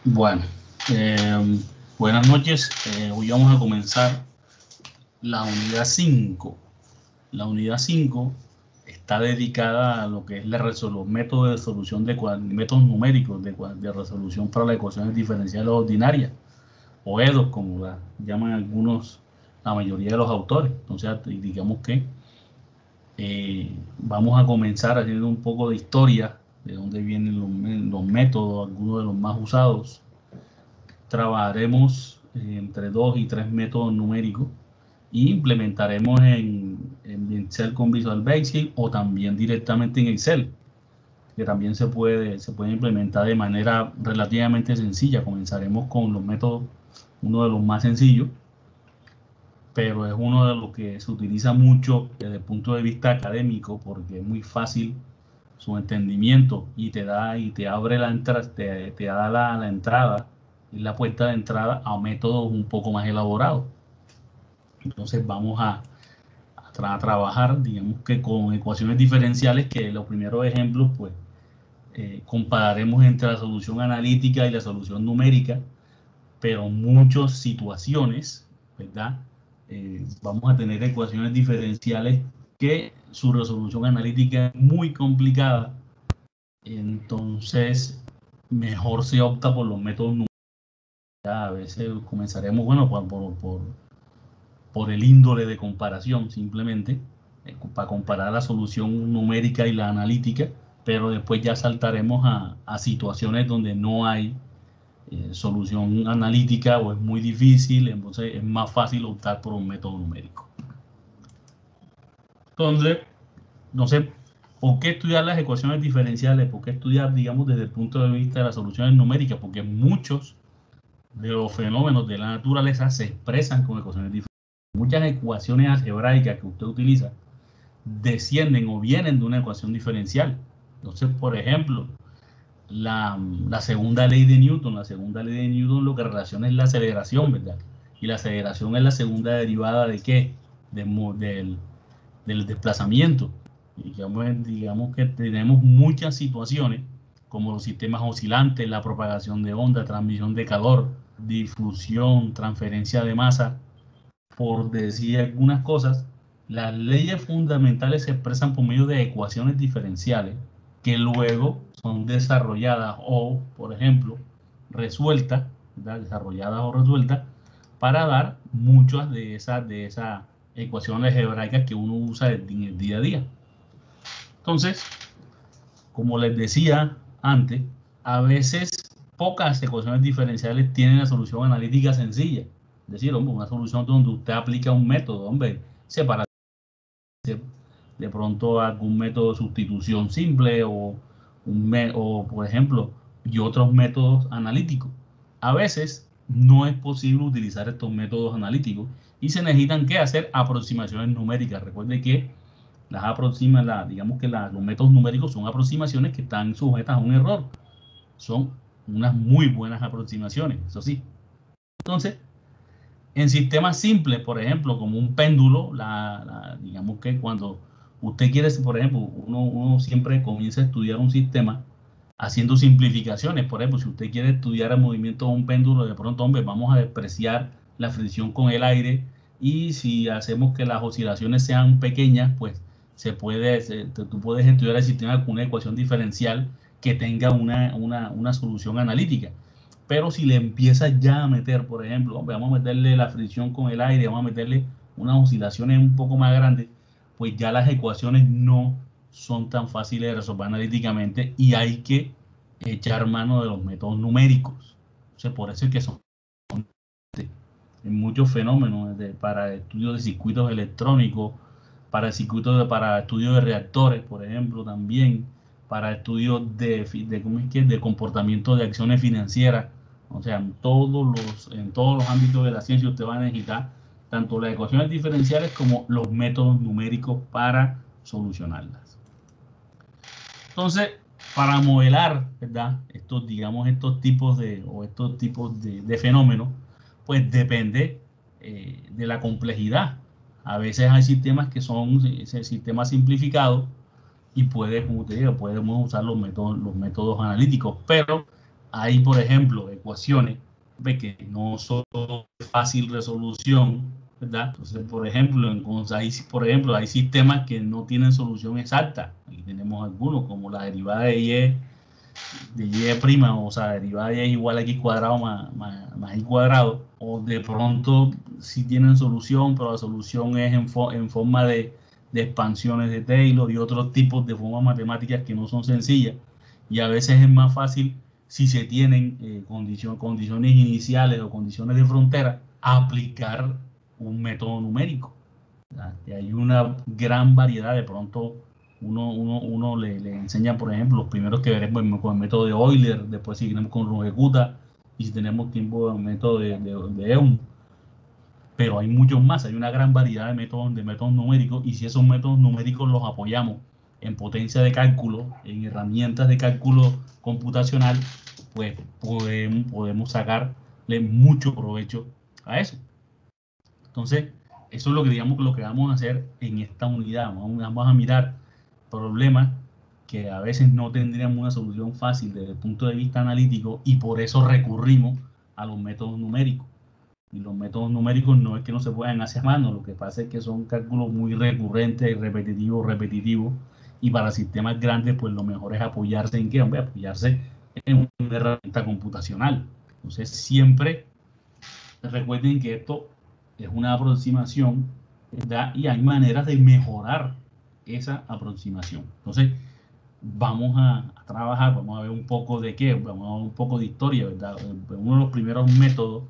Bueno, buenas noches. Hoy vamos a comenzar la unidad 5. La unidad 5 está dedicada a lo que es los métodos de solución métodos numéricos de resolución para las ecuaciones diferenciales ordinarias, o EDOS, como la llaman algunos, la mayoría de los autores. Entonces, digamos que vamos a comenzar haciendo un poco de historia de dónde vienen los métodos, algunos de los más usados. Trabajaremos entre 2 y 3 métodos numéricos y implementaremos en Excel con Visual Basic o también directamente en Excel, que también se puede implementar de manera relativamente sencilla. Comenzaremos con los métodos, uno de los más sencillos, pero es uno de los que se utiliza mucho desde el punto de vista académico porque es muy fácil su entendimiento y te abre la entrada, te da la entrada y la puerta de entrada a métodos un poco más elaborados. Entonces vamos a trabajar, digamos que con ecuaciones diferenciales, que los primeros ejemplos, pues, compararemos entre la solución analítica y la solución numérica, pero muchas situaciones, ¿verdad? Vamos a tener ecuaciones diferenciales que su resolución analítica es muy complicada, entonces mejor se opta por los métodos numéricos. A veces comenzaremos, bueno, por el índole de comparación, simplemente, para comparar la solución numérica y la analítica, pero después ya saltaremos a situaciones donde no hay solución analítica o es muy difícil, entonces es más fácil optar por un método numérico. Entonces, no sé, ¿por qué estudiar las ecuaciones diferenciales? ¿Por qué estudiar, digamos, desde el punto de vista de las soluciones numéricas? Porque muchos de los fenómenos de la naturaleza se expresan con ecuaciones diferenciales. Muchas ecuaciones algebraicas que usted utiliza descienden o vienen de una ecuación diferencial. Entonces, por ejemplo, la segunda ley de Newton, lo que relaciona es la aceleración, ¿verdad? Y la aceleración es la segunda derivada de ¿qué? Del desplazamiento. Digamos que tenemos muchas situaciones, como los sistemas oscilantes, la propagación de onda, transmisión de calor, difusión, transferencia de masa, por decir algunas cosas. Las leyes fundamentales se expresan por medio de ecuaciones diferenciales que luego son desarrolladas o, por ejemplo, resueltas, ¿verdad? Desarrolladas o resueltas para dar muchas de esas ecuaciones algebraicas que uno usa en el día a día. Entonces, como les decía antes, a veces pocas ecuaciones diferenciales tienen la solución analítica sencilla. Es decir, hombre, una solución donde usted aplica un método, hombre, separación, de pronto algún método de sustitución simple o, por ejemplo, y otros métodos analíticos. A veces no es posible utilizar estos métodos analíticos y se necesitan que hacer aproximaciones numéricas. Recuerde que digamos que los métodos numéricos son aproximaciones que están sujetas a un error. Son unas muy buenas aproximaciones, eso sí. Entonces, en sistemas simples, por ejemplo, como un péndulo, digamos que cuando usted quiere, por ejemplo, uno siempre comienza a estudiar un sistema haciendo simplificaciones. Por ejemplo, si usted quiere estudiar el movimiento de un péndulo, de pronto, hombre, vamos a despreciar la fricción con el aire, y si hacemos que las oscilaciones sean pequeñas, pues tú puedes estudiar el sistema con una ecuación diferencial que tenga una solución analítica. Pero si le empiezas ya a meter, por ejemplo, hombre, vamos a meterle la fricción con el aire, vamos a meterle unas oscilaciones un poco más grandes, pues ya las ecuaciones no son tan fáciles de resolver analíticamente y hay que echar mano de los métodos numéricos. O sea, por eso es que son en muchos fenómenos para estudios de circuitos electrónicos, para estudios de reactores, por ejemplo, también para estudios de comportamiento de acciones financieras. O sea, en todos los ámbitos de la ciencia usted va a necesitar tanto las ecuaciones diferenciales como los métodos numéricos para solucionarlas. Entonces, para modelar, ¿verdad? Estos tipos de fenómenos, pues depende de la complejidad. A veces hay sistemas que son sistemas simplificados y como te digo, podemos usar los métodos analíticos, pero hay, por ejemplo, ecuaciones que no son de fácil resolución, ¿verdad? Entonces, por ejemplo, hay sistemas que no tienen solución exacta. Aquí tenemos algunos, como la derivada de y prima, o sea, derivada de y es igual a x cuadrado más y cuadrado, o de pronto sí tienen solución, pero la solución es en forma de expansiones de Taylor y otros tipos de formas matemáticas que no son sencillas, y a veces es más fácil, si se tienen condiciones iniciales o condiciones de frontera, aplicar un método numérico. Y hay una gran variedad. De pronto uno le enseña, por ejemplo, los primeros que veremos con el método de Euler, después seguiremos con Runge-Kutta, y si tenemos tiempo, el método de Eun. Pero hay muchos más, hay una gran variedad de métodos numéricos, y si esos métodos numéricos los apoyamos en potencia de cálculo, en herramientas de cálculo computacional, pues podemos sacarle mucho provecho a eso. Entonces, eso es lo que, digamos, lo que vamos a hacer en esta unidad. Vamos a mirar problemas que a veces no tendríamos una solución fácil desde el punto de vista analítico, y por eso recurrimos a los métodos numéricos. Y los métodos numéricos no es que no se puedan hacer a mano, lo que pasa es que son cálculos muy recurrentes y repetitivos, y para sistemas grandes, pues lo mejor es apoyarse en qué, hombre, apoyarse en una herramienta computacional. Entonces, siempre recuerden que esto es una aproximación, ¿verdad? Y hay maneras de mejorar esa aproximación. Entonces, vamos a trabajar, vamos a ver un poco de qué, vamos a ver un poco de historia, ¿verdad? Uno de los primeros métodos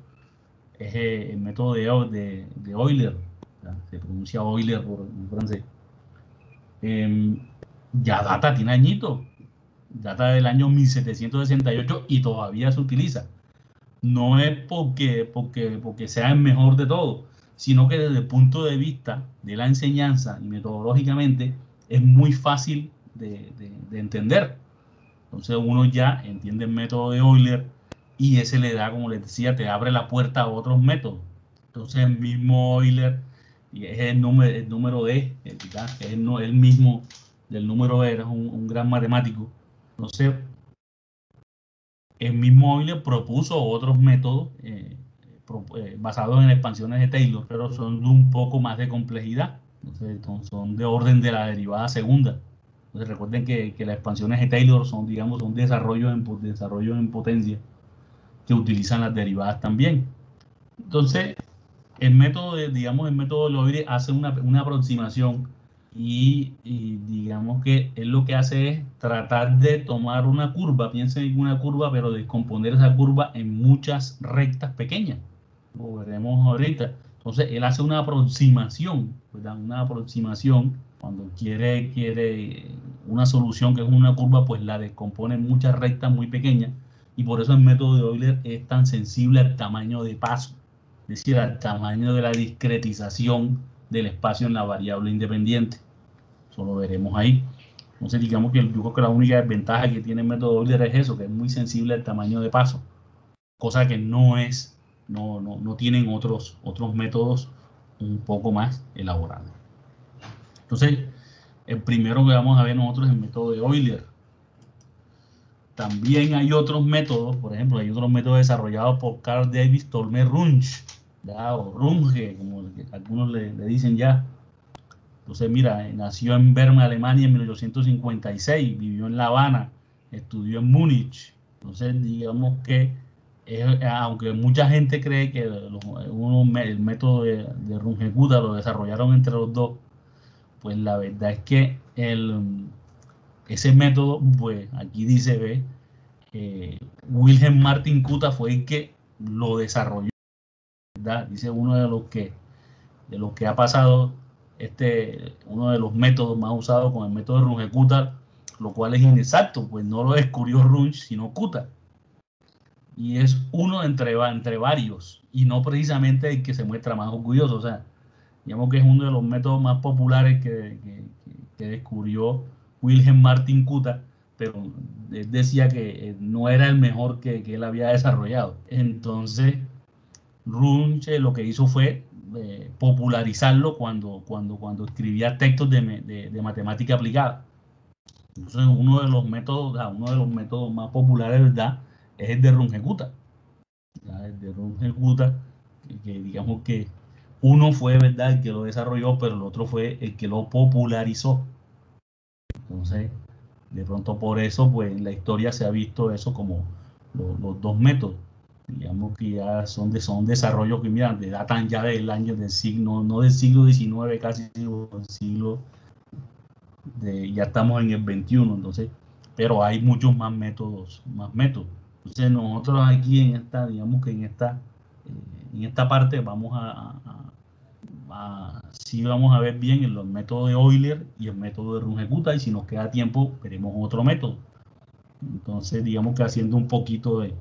es el método de Euler, ¿verdad? Se pronuncia Euler en francés. Ya tiene añitos, data del año 1768 y todavía se utiliza. No es porque sea el mejor de todos, sino que desde el punto de vista de la enseñanza y metodológicamente es muy fácil de entender. Entonces uno ya entiende el método de Euler, y ese le da, como les decía, te abre la puerta a otros métodos. Entonces el mismo Euler, y es el número E, es el mismo del número E, era un gran matemático. Entonces el mismo Euler propuso otros métodos basados en expansiones de Taylor, pero son de un poco más de complejidad. Entonces, son de orden de la derivada segunda. Entonces, recuerden que las expansiones de Taylor son, digamos, son desarrollos en potencia que utilizan las derivadas también. Entonces, el método de Loiret hace una aproximación, y digamos que él lo que hace es tratar de tomar una curva, piensen en una curva, pero descomponer esa curva en muchas rectas pequeñas. Lo veremos ahorita. Entonces, él hace una aproximación, ¿verdad? Una aproximación, cuando quiere una solución que es una curva, pues la descompone en muchas rectas muy pequeñas, y por eso el método de Euler es tan sensible al tamaño de paso, es decir, al tamaño de la discretización del espacio en la variable independiente. Eso lo veremos ahí. Entonces, digamos que yo creo que la única desventaja que tiene el método Euler es eso, que es muy sensible al tamaño de paso, cosa que no tienen otros métodos un poco más elaborados. Entonces, el primero que vamos a ver nosotros es el método de Euler. También hay otros métodos, por ejemplo, hay otros métodos desarrollados por Carl Davis Tolmer Runge, o Runge, como algunos le dicen ya. Entonces, mira, nació en Berna, Alemania, en 1856, vivió en La Habana, estudió en Múnich. Entonces, digamos que, aunque mucha gente cree que el método de Runge-Kutta lo desarrollaron entre los dos, pues la verdad es que ese método, pues aquí dice, ve, Wilhelm Martin Kutta fue el que lo desarrolló, ¿verdad? Dice uno de los que ha pasado, uno de los métodos más usados con el método de Runge-Kutta, lo cual es inexacto, pues no lo descubrió Runge, sino Kutta. Y es uno entre varios, y no precisamente el que se muestra más orgulloso. O sea, digamos que es uno de los métodos más populares que descubrió Wilhelm Martin Kutta, pero él decía que no era el mejor que él había desarrollado. Entonces, Runge lo que hizo fue popularizarlo cuando escribía textos de matemática aplicada. Entonces, uno de los métodos más populares, ¿verdad?, es el de Runge-Kutta. El de Runge-Kutta, que digamos que uno fue, ¿verdad?, el que lo desarrolló, pero el otro fue el que lo popularizó. Entonces, de pronto por eso, pues en la historia se ha visto eso como los dos métodos. Digamos que ya son desarrollos que, mira, datan ya del año del siglo, no del siglo XIX casi, del siglo ya estamos en el 21, entonces, pero hay muchos más métodos, Entonces nosotros aquí en esta, digamos que en esta parte vamos sí vamos a ver bien en los métodos de Euler y el método de Runge-Kutta, y si nos queda tiempo veremos otro método. Entonces digamos que haciendo un poquito de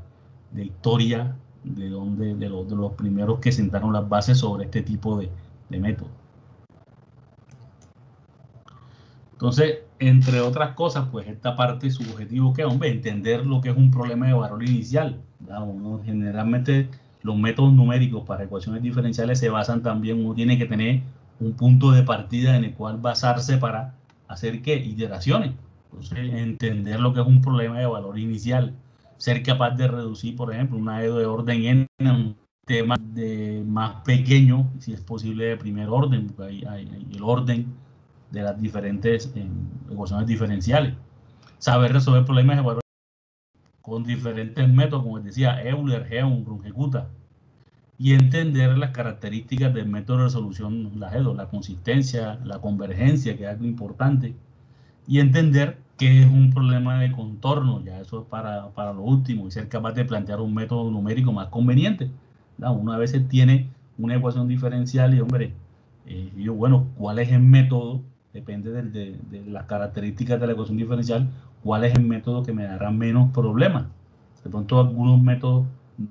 historia de los primeros que sentaron las bases sobre este tipo de método. Entonces, entre otras cosas, pues esta parte, su objetivo que es, hombre, entender lo que es un problema de valor inicial. Uno, generalmente los métodos numéricos para ecuaciones diferenciales se basan también, uno tiene que tener un punto de partida en el cual basarse para hacer ¿qué? Iteraciones. Entonces, entender lo que es un problema de valor inicial, ser capaz de reducir, por ejemplo, una EDO de orden n a un tema de más pequeño, si es posible de primer orden, porque hay el orden de las diferentes ecuaciones diferenciales. Saber resolver problemas de valor con diferentes métodos, como les decía, Euler, Geom, Runge-Kutta, y entender las características del método de resolución, la consistencia, la convergencia, que es algo importante, y entender qué es un problema de contorno, ya eso es para lo último, y ser capaz de plantear un método numérico más conveniente. Uno a veces tiene una ecuación diferencial y, hombre, yo, bueno, ¿cuál es el método? Depende de las características de la ecuación diferencial, ¿cuál es el método que me dará menos problemas? De pronto algunos métodos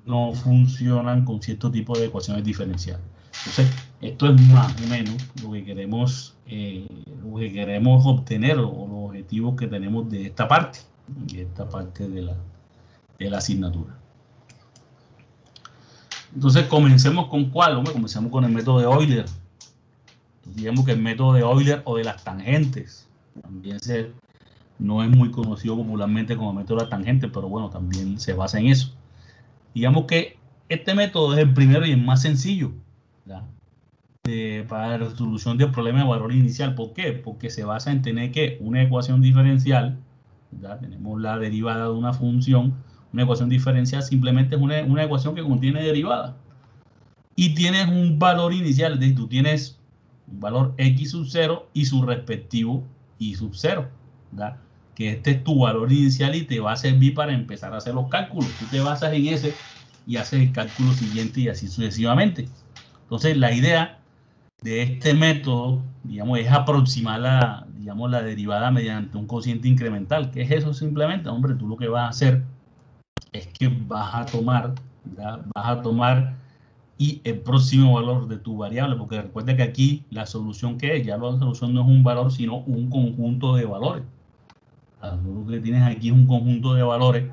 no funcionan con cierto tipo de ecuaciones diferenciales. Entonces, esto es más o menos lo que queremos obtener, o los objetivos que tenemos de esta parte de la asignatura. Entonces, comencemos con ¿cuál? Hombre, comencemos con el método de Euler. Entonces, digamos que el método de Euler o de las tangentes, también no es muy conocido popularmente como método de las tangentes, pero bueno, también se basa en eso. Digamos que este método es el primero y el más sencillo, ¿verdad? Para la resolución del problema de valor inicial. ¿Por qué? Porque se basa en tener que una ecuación diferencial, ¿verdad? Tenemos la derivada de una función, una ecuación diferencial simplemente es una ecuación que contiene derivada. Y tienes un valor inicial, es decir, tú tienes un valor x sub 0 y su respectivo y sub 0, ¿verdad? Que este es tu valor inicial y te va a servir para empezar a hacer los cálculos. Tú te basas en ese y haces el cálculo siguiente y así sucesivamente. Entonces, la idea de este método, digamos, es aproximar la derivada mediante un cociente incremental. ¿Qué es eso simplemente? Hombre, tú lo que vas a hacer es que vas a tomar, ¿verdad? Y el próximo valor de tu variable, porque recuerda que aquí la solución que es, ya la solución no es un valor, sino un conjunto de valores. Lo que tienes aquí es un conjunto de valores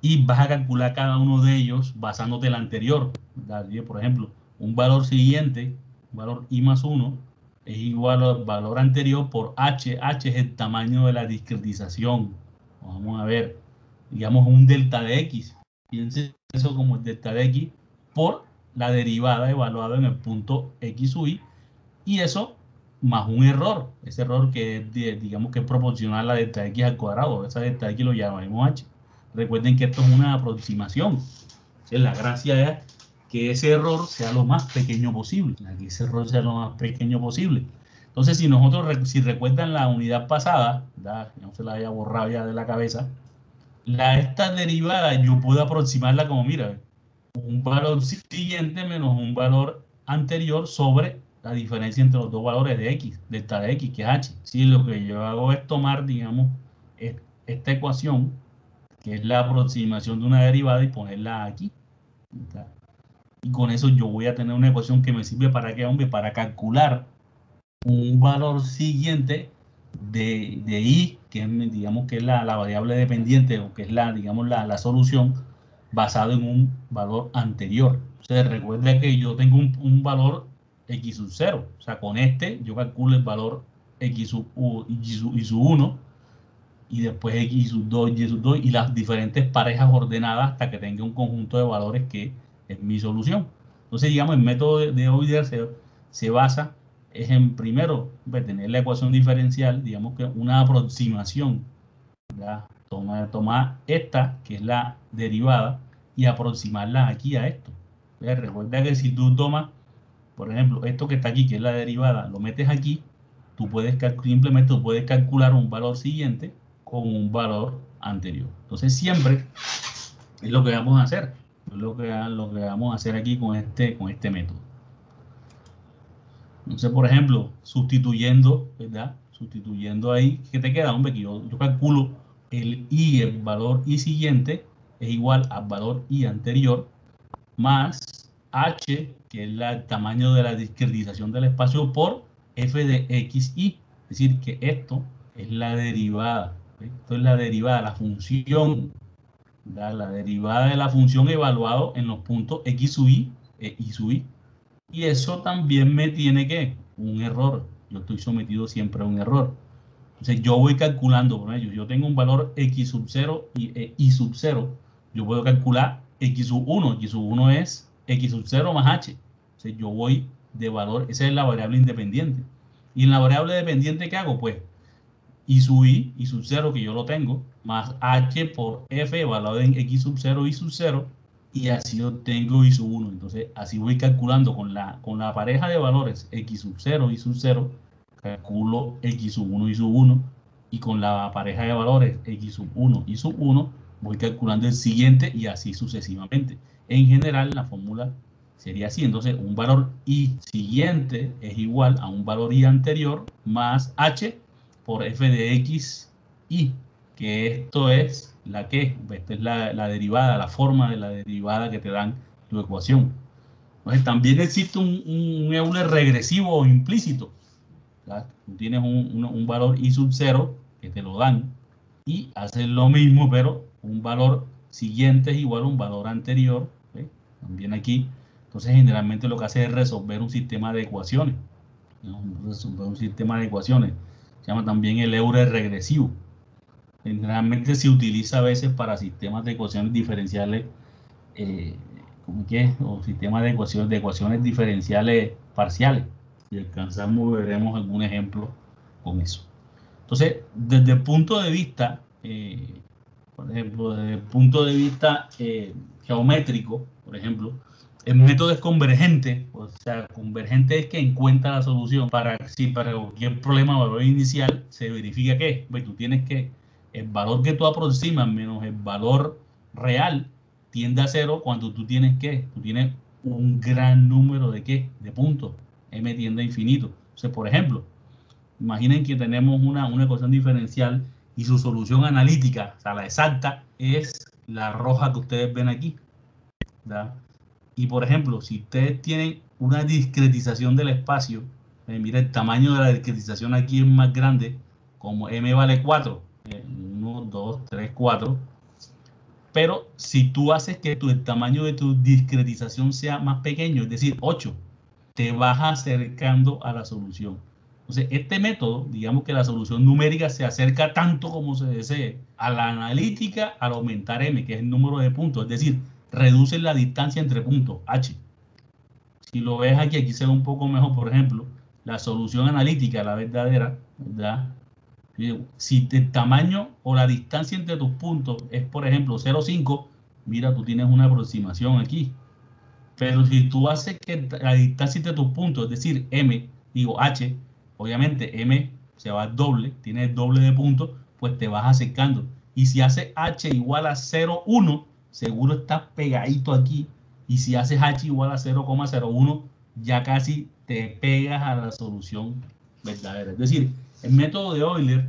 y vas a calcular cada uno de ellos basándote en el anterior, ¿verdad? Por ejemplo, un valor siguiente, un valor i más 1, es igual al valor anterior por h. H es el tamaño de la discretización. Vamos a ver, digamos un delta de x. Piensen eso como el delta de x por la derivada evaluada en el punto x sub i, y eso más un error, ese error que es, digamos que es proporcional a la delta x al cuadrado, esa delta x lo llamaremos h. Recuerden que esto es una aproximación. ¿Sí? La gracia es que ese error sea lo más pequeño posible, que ese error sea lo más pequeño posible. Entonces, si recuerdan la unidad pasada, ¿verdad? No se la haya borrado ya de la cabeza, esta derivada yo puedo aproximarla como, mira, un valor siguiente menos un valor anterior sobre la diferencia entre los dos valores de x, delta de x, que es h. Sí, lo que yo hago es tomar, digamos, esta ecuación, que es la aproximación de una derivada, y ponerla aquí. ¿Verdad? Y con eso yo voy a tener una ecuación que me sirve para qué, hombre, para calcular un valor siguiente de i, que es, digamos, que es la variable dependiente, o que es digamos, la solución basado en un valor anterior. Entonces recuerda que yo tengo un valor x sub 0, o sea, con este yo calculo el valor x sub 1, y después X sub 2, Y sub 2 y las diferentes parejas ordenadas hasta que tenga un conjunto de valores que es mi solución. Entonces, digamos, el método de Euler se basa es en, primero, tener la ecuación diferencial, digamos que una aproximación, ¿verdad? Tomar esta, que es la derivada, y aproximarla aquí a esto. Recuerda que si tú tomas, por ejemplo, esto que está aquí, que es la derivada, lo metes aquí, tú puedes simplemente puedes calcular un valor siguiente con un valor anterior. Entonces siempre es lo que vamos a hacer. Es lo que vamos a hacer aquí con este método. Entonces, por ejemplo, sustituyendo, ¿verdad? Sustituyendo ahí, ¿qué te queda? Hombre, que yo calculo el I, el valor I siguiente, es igual al valor I anterior, más H, que es el tamaño de la discretización del espacio, por F de XI. Es decir, que esto es la derivada. Esto es la derivada, la función, ¿verdad? La derivada de la función evaluado en los puntos X sub I e Y sub I. Y eso también me tiene que un error. Yo estoy sometido siempre a un error. Entonces yo voy calculando con ellos. Yo tengo un valor X sub 0 y Y sub 0. Yo puedo calcular X sub 1. X sub 1 es X sub 0 más H. Entonces yo voy de valor. Esa es la variable independiente. Y en la variable dependiente, ¿qué hago? Pues Y sub 0, que yo lo tengo, más H por F evaluado en X sub 0, Y sub 0. Y así obtengo Y sub 1. Entonces, así voy calculando con la pareja de valores X sub 0, Y sub 0, calculo X sub 1, Y sub 1. Y con la pareja de valores X sub 1, Y sub 1, voy calculando el siguiente y así sucesivamente. En general, la fórmula sería así. Entonces, un valor Y siguiente es igual a un valor Y anterior más H por F de X, Y, que esto es la que, esta es la derivada, la forma de la derivada que te dan tu ecuación. Entonces, también existe un Euler regresivo o implícito. ¿Verdad? Tú tienes un valor I sub 0 que te lo dan y haces lo mismo, pero un valor siguiente es igual a un valor anterior. ¿Sí? También aquí. Entonces, generalmente lo que hace es resolver un sistema de ecuaciones. ¿No? Resolver un sistema de ecuaciones. Se llama también el Euler regresivo. Generalmente se utiliza a veces para sistemas de ecuaciones diferenciales, o sistemas de ecuaciones diferenciales parciales. Si alcanzamos, veremos algún ejemplo con eso. Entonces, desde el punto de vista, por ejemplo, desde el punto de vista geométrico, por ejemplo, el método es convergente. O sea, convergente es que encuentra la solución para cualquier problema o valor inicial se verifica que pues tú tienes que el valor que tú aproximas menos el valor real tiende a cero cuando tú tienes un gran número de puntos. M tiende a infinito. O sea, por ejemplo, imaginen que tenemos una ecuación diferencial y su solución analítica, o sea, la exacta, es la roja que ustedes ven aquí, ¿verdad? Y por ejemplo, si ustedes tienen una discretización del espacio, mira, el tamaño de la discretización aquí es más grande, como M vale 4, 1, 2, 3, 4. Pero si tú haces que el tamaño de tu discretización sea más pequeño, es decir, 8, te vas acercando a la solución. Entonces, este método, digamos que la solución numérica se acerca tanto como se desee a la analítica al aumentar M, que es el número de puntos, es decir, reduce la distancia entre puntos, H. Si lo ves aquí se ve un poco mejor, por ejemplo, la solución analítica, la verdadera, ¿verdad? Si el tamaño o la distancia entre tus puntos es, por ejemplo, 0,5, mira, tú tienes una aproximación aquí. Pero si tú haces que la distancia entre tus puntos, es decir, H, obviamente M se va al doble, tiene el doble de puntos, pues te vas acercando. Y si haces H igual a 0,1, seguro estás pegadito aquí. Y si haces H igual a 0,01, ya casi te pegas a la solución verdadera. Es decir, el método de Euler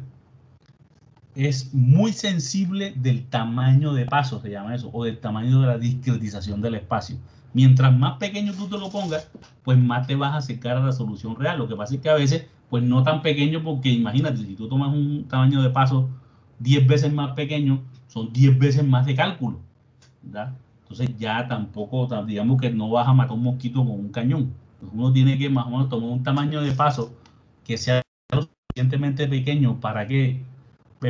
es muy sensible del tamaño de paso, se llama eso, o del tamaño de la discretización del espacio. Mientras más pequeño tú te lo pongas, pues más te vas a acercar a la solución real. Lo que pasa es que a veces, pues no tan pequeño, porque imagínate, si tú tomas un tamaño de paso 10 veces más pequeño, son 10 veces más de cálculo, ¿verdad? Entonces ya tampoco, digamos que no vas a matar un mosquito con un cañón. Entonces uno tiene que más o menos tomar un tamaño de paso que sea lo suficientemente pequeño para que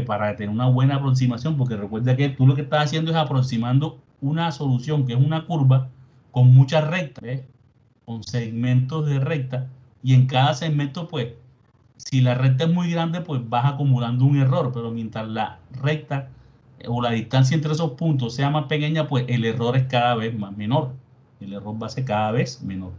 para tener una buena aproximación, porque recuerda que tú lo que estás haciendo es aproximando una solución que es una curva con muchas rectas, ¿ves? Con segmentos de recta, y en cada segmento, pues, si la recta es muy grande, pues vas acumulando un error, pero mientras la recta o la distancia entre esos puntos sea más pequeña, pues el error es cada vez más menor. El error va a ser cada vez menor.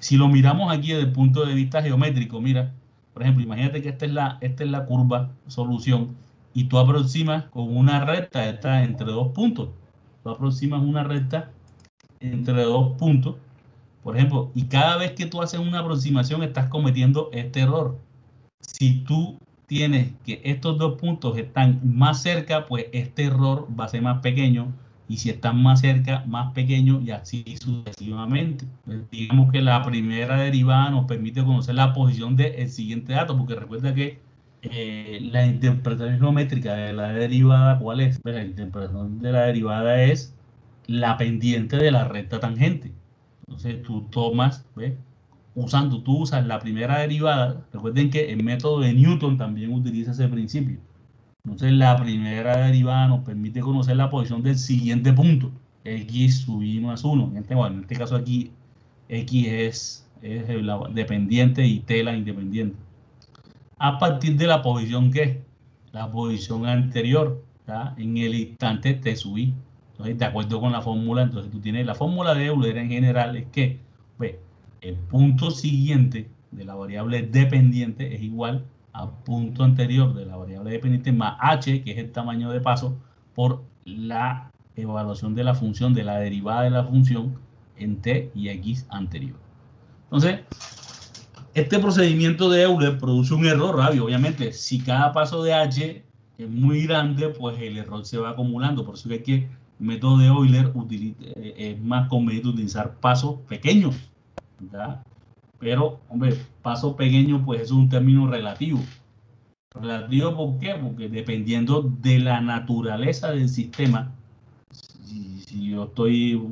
Si lo miramos aquí desde el punto de vista geométrico, mira, por ejemplo, imagínate que esta es la curva solución y tú aproximas con una recta esta entre dos puntos. Tú aproximas una recta entre dos puntos, por ejemplo, y cada vez que tú haces una aproximación estás cometiendo este error. Si tú tienes que estos dos puntos están más cerca, pues este error va a ser más pequeño, y si están más cerca, más pequeño, y así sucesivamente. Entonces, digamos que la primera derivada nos permite conocer la posición del siguiente dato, porque recuerda que la interpretación geométrica de la derivada, ¿cuál es? Pues la interpretación de la derivada es la pendiente de la recta tangente. Entonces tú tomas, ¿ves? Tú usas la primera derivada. Recuerden que el método de Newton también utiliza ese principio. Entonces la primera derivada nos permite conocer la posición del siguiente punto, x sub i más 1. En este caso aquí x es la dependiente y t la independiente. A partir de la posición que la posición anterior, ¿tá? En el instante t sub i. Entonces, de acuerdo con la fórmula, entonces tú tienes la fórmula de Euler en general, es que pues, el punto siguiente de la variable dependiente es igual al punto anterior de la variable dependiente más h, que es el tamaño de paso, por la evaluación de la función, de la derivada de la función en t y x anterior. Entonces, este procedimiento de Euler produce un error, Rabio. Obviamente, si cada paso de h es muy grande, pues el error se va acumulando. Por eso es que el método de Euler es más conveniente utilizar pasos pequeños, ¿verdad? Pero, hombre, paso pequeño, pues es un término relativo. ¿Relativo por qué? Porque dependiendo de la naturaleza del sistema, si yo estoy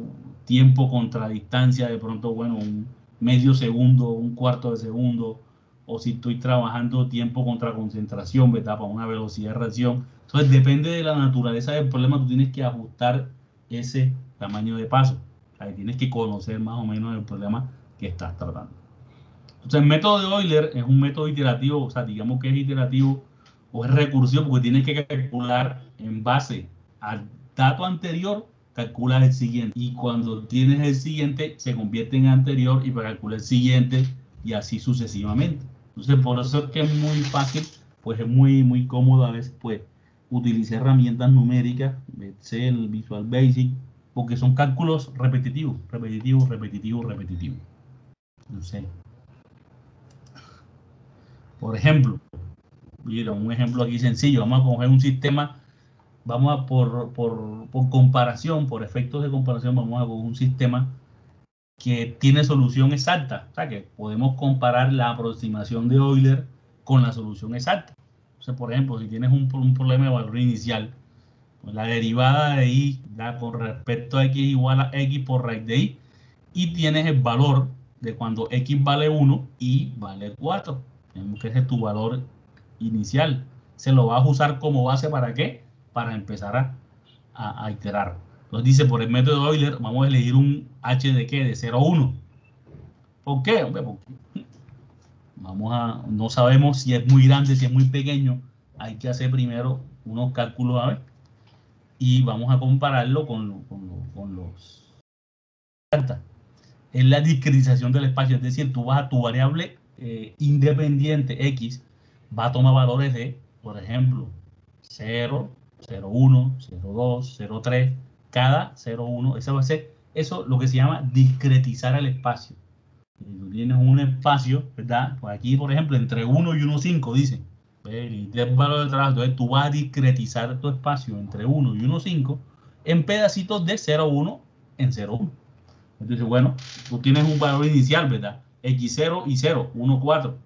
tiempo contra distancia, de pronto, bueno, un medio segundo, un cuarto de segundo, o si estoy trabajando tiempo contra concentración, ¿verdad? Para una velocidad de reacción. Entonces, depende de la naturaleza del problema, tú tienes que ajustar ese tamaño de paso. O sea, tienes que conocer más o menos el problema que estás tratando. Entonces, el método de Euler es un método iterativo, o sea, digamos que es iterativo o es recursivo porque tienes que calcular en base al dato anterior, calculas el siguiente. Y cuando tienes el siguiente, se convierte en anterior y para calcular el siguiente y así sucesivamente. Entonces, por eso es que es muy fácil, pues es muy cómodo a veces, pues, utilizar herramientas numéricas, Excel, Visual Basic, porque son cálculos repetitivos, repetitivos, repetitivos, repetitivos. No sé. Por ejemplo, mira, un ejemplo aquí sencillo, vamos a coger un sistema, vamos a por comparación, por efectos de comparación, vamos a coger un sistema que tiene solución exacta, o sea que podemos comparar la aproximación de Euler con la solución exacta. Entonces, por ejemplo, si tienes un problema de valor inicial, pues la derivada de y da con respecto a x igual a x por raíz de y, y tienes el valor de cuando x vale 1 y vale 4. Tenemos que ese es tu valor inicial. Se lo vas a usar como base ¿para qué? Para empezar a iterar. Entonces dice, por el método de Euler, vamos a elegir un h de qué? De 0 a 1. ¿Por qué? Hombre, porque no sabemos si es muy grande, si es muy pequeño. Hay que hacer primero unos cálculos a ver. Y vamos a compararlo con los... Es la discretización del espacio, es decir, tú vas a tu variable independiente x, va a tomar valores de, por ejemplo, 0, 0,1, 0,2, 0,3, cada 0,1, eso va a ser, eso lo que se llama discretizar el espacio. Si tú tienes un espacio, ¿verdad? Pues aquí, por ejemplo, entre 1 y 1,5 dicen, el valor de trabajo, entonces tú vas a discretizar tu espacio entre 1 y 1,5 en pedacitos de 0,1 en 0,1. Entonces, bueno, tú tienes un valor inicial, ¿verdad? X0 y 0, 1, 4.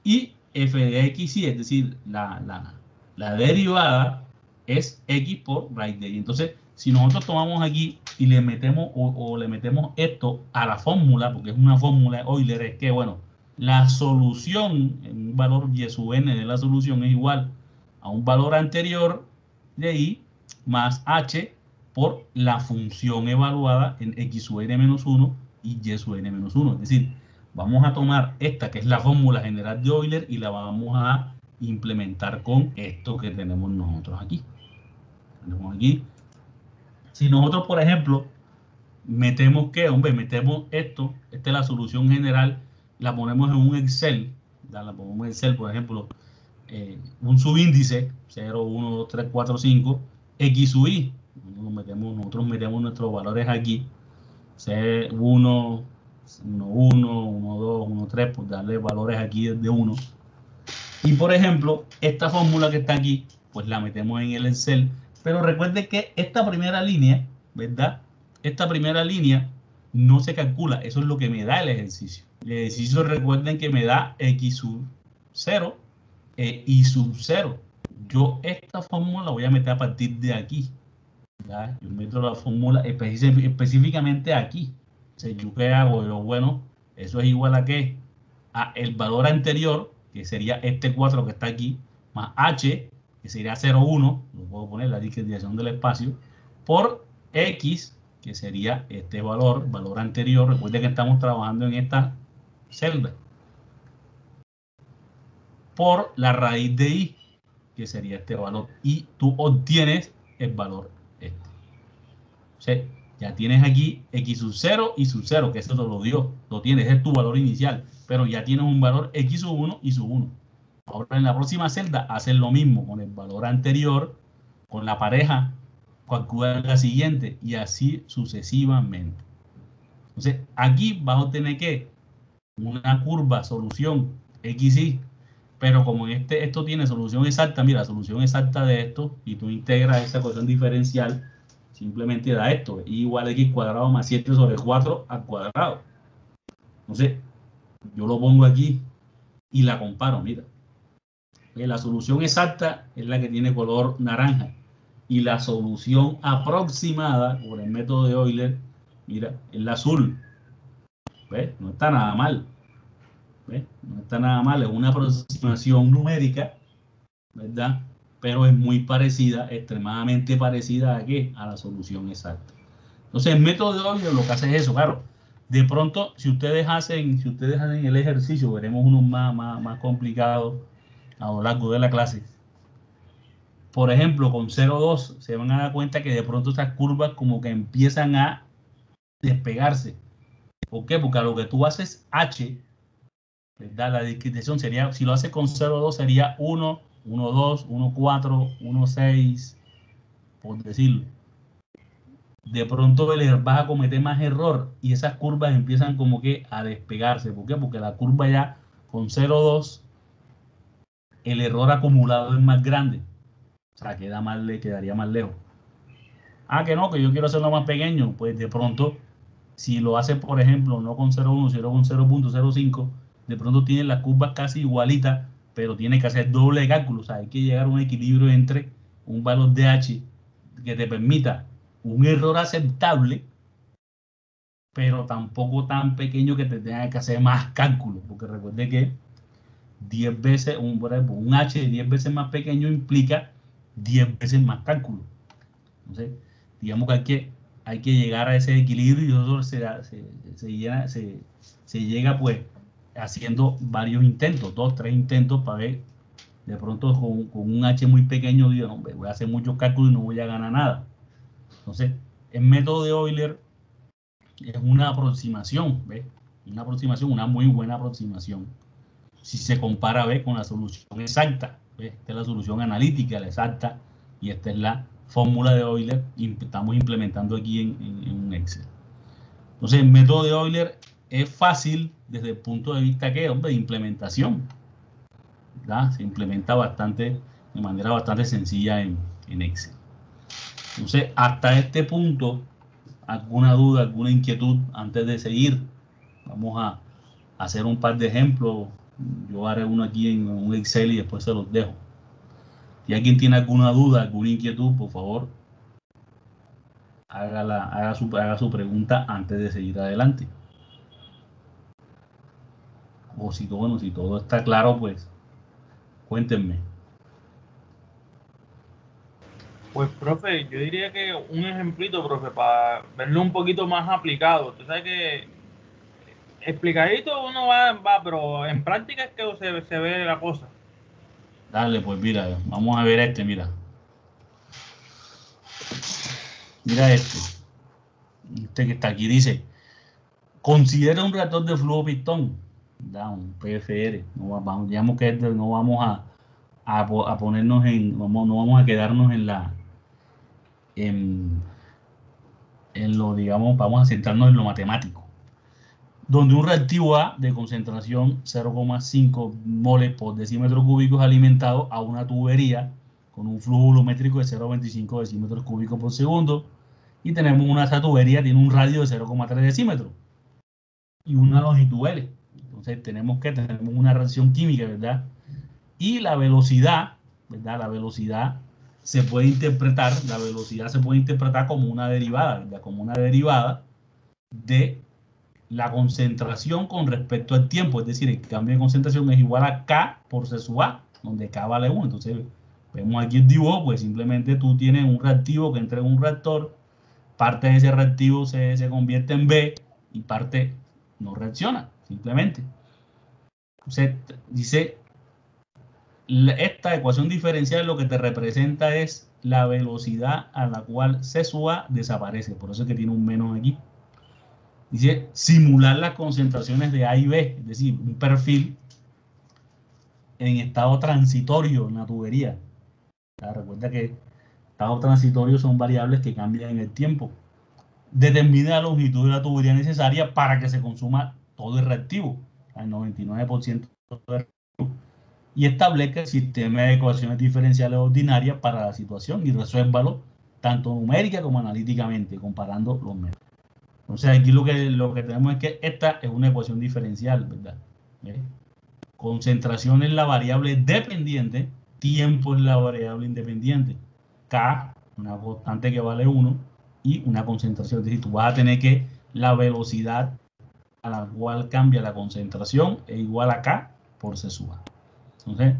Y f de x, es decir, la derivada es x por raíz de y. Entonces, si nosotros tomamos aquí y le metemos o le metemos esto a la fórmula, porque es una fórmula Euler, es que, bueno, la solución, en un valor y sub n de la solución es igual a un valor anterior de i más h por la función evaluada en x sub n-1 y y sub n-1. Es decir, vamos a tomar esta que es la fórmula general de Euler y la vamos a implementar con esto que tenemos nosotros aquí. Tenemos aquí. Si nosotros, por ejemplo, metemos esto, esta es la solución general, la ponemos en un Excel, la ponemos en Excel, por ejemplo, un subíndice 0, 1, 2, 3, 4, 5, x sub i. Nosotros metemos nuestros valores aquí, 1, 1, 1, 2, 1, 3, pues darle valores aquí de 1. Y por ejemplo, esta fórmula que está aquí, pues la metemos en el Excel. Pero recuerden que esta primera línea, ¿verdad? Esta primera línea no se calcula. Eso es lo que me da el ejercicio. El ejercicio, recuerden que me da x sub 0 e y sub 0. Yo esta fórmula la voy a meter a partir de aquí. ¿Ya? Yo meto la fórmula específicamente aquí. O sea, ¿yo qué hago? Yo, bueno, eso es igual a ¿qué? A el valor anterior, que sería este 4 que está aquí, más h, que sería 0,1, lo puedo poner la discriminación del espacio, por x, que sería este valor anterior. Recuerden que estamos trabajando en esta celda, por la raíz de i, que sería este valor, y tú obtienes el valor este. O sea, ya tienes aquí x sub 0 y sub 0, que eso te lo dio, lo tienes, es tu valor inicial, pero ya tienes un valor x sub 1 y sub 1. Ahora en la próxima celda haces lo mismo con el valor anterior, con la pareja, calcular la siguiente y así sucesivamente. Entonces aquí vas a obtener ¿qué? Una curva, solución xy, pero como en esto tiene solución exacta, mira, la solución exacta de esto, y tú integras esa ecuación diferencial, simplemente da esto, y igual a x cuadrado más 7 sobre 4 al cuadrado. Entonces, yo lo pongo aquí y la comparo, mira. La solución exacta es la que tiene color naranja, y la solución aproximada por el método de Euler, mira, es la azul. ¿Ves? No está nada mal. ¿Ves? No está nada mal, es una aproximación numérica, ¿verdad? Pero es muy parecida, extremadamente parecida ¿a qué? A la solución exacta. Entonces, el método de Euler lo que hace es eso, claro. De pronto, si ustedes hacen el ejercicio, veremos unos más complicados a lo largo de la clase. Por ejemplo, con 0,2 se van a dar cuenta que de pronto estas curvas como que empiezan a despegarse. ¿Por qué? Porque a lo que tú haces h, ¿verdad? La discriminación sería, si lo haces con 0,2 sería 1, 1,2, 1,4, 1,6, por decirlo. De pronto vas a cometer más error y esas curvas empiezan como que a despegarse. ¿Por qué? Porque la curva ya con 0,2 el error acumulado es más grande. O sea, quedaría más lejos. Ah, que no, que yo quiero hacerlo más pequeño. Pues de pronto, si lo haces, por ejemplo, no con 0,1, sino con 0,05, de pronto tienes las curvas casi igualitas, pero tienes que hacer doble cálculo. O sea, hay que llegar a un equilibrio entre un valor de h que te permita un error aceptable, pero tampoco tan pequeño que te tenga que hacer más cálculos. Porque recuerde que 10 veces, un h de 10 veces más pequeño implica 10 veces más cálculo. Entonces, digamos que hay que llegar a ese equilibrio y eso se llega pues haciendo varios intentos, 2, 3 intentos para ver, de pronto con un h muy pequeño, digo, hombre, voy a hacer muchos cálculos y no voy a ganar nada. Entonces, el método de Euler es una aproximación, ¿ves? Una muy buena aproximación. Si se compara, ¿ves? Con la solución exacta, ¿ves? Esta es la solución analítica, la exacta, y esta es la fórmula de Euler y estamos implementando aquí en un Excel. Entonces, el método de Euler es fácil desde el punto de vista de implementación, ¿verdad? Se implementa de manera bastante sencilla en Excel. Entonces, hasta este punto, ¿alguna duda, alguna inquietud antes de seguir? Vamos a hacer un par de ejemplos. Yo haré uno aquí en un Excel y después se los dejo. Si alguien tiene alguna duda, alguna inquietud, por favor, haga su pregunta antes de seguir adelante. O si todo está claro, pues cuéntenme. Pues, profe, yo diría que un ejemplito, profe, para verlo un poquito más aplicado. Tú sabes que explicadito uno va, pero en práctica es que se ve la cosa. Dale, pues mira, vamos a ver mira. Mira este que está aquí, dice, considera un reactor de flujo pistón, da un PFR, digamos que no vamos a ponernos no vamos a quedarnos en, en lo, digamos, vamos a centrarnos en lo matemático, donde un reactivo A de concentración 0,5 moles por decímetro cúbico es alimentado a una tubería con un flujo volumétrico de 0,25 decímetros cúbicos por segundo, y tenemos esa tubería tiene un radio de 0,3 decímetros y una longitud L. Entonces tenemos una reacción química, ¿verdad? Y la velocidad, ¿verdad? La velocidad se puede interpretar como una derivada, ¿verdad? Como una derivada de la concentración con respecto al tiempo, es decir, el cambio de concentración es igual a K por C sub A, donde K vale 1. Entonces, vemos aquí el dibujo, pues simplemente tú tienes un reactivo que entra en un reactor, parte de ese reactivo se convierte en B y parte no reacciona, simplemente. Entonces, dice, esta ecuación diferencial lo que te representa es la velocidad a la cual C sub A desaparece, por eso es que tiene un menos aquí. Dice, simular las concentraciones de A y B, es decir, un perfil en estado transitorio en la tubería. Recuerda que estados transitorios son variables que cambian en el tiempo. Determina la longitud de la tubería necesaria para que se consuma todo el reactivo, el 99% del reactivo, y establezca el sistema de ecuaciones diferenciales ordinarias para la situación y resuélvalo tanto numérica como analíticamente, comparando los métodos. Entonces aquí lo que tenemos es que esta es una ecuación diferencial, ¿verdad? Concentración es la variable dependiente, tiempo es la variable independiente. K, una constante que vale 1, y una concentración. Es decir, tú vas a tener que la velocidad a la cual cambia la concentración es igual a K por C sub A. Entonces,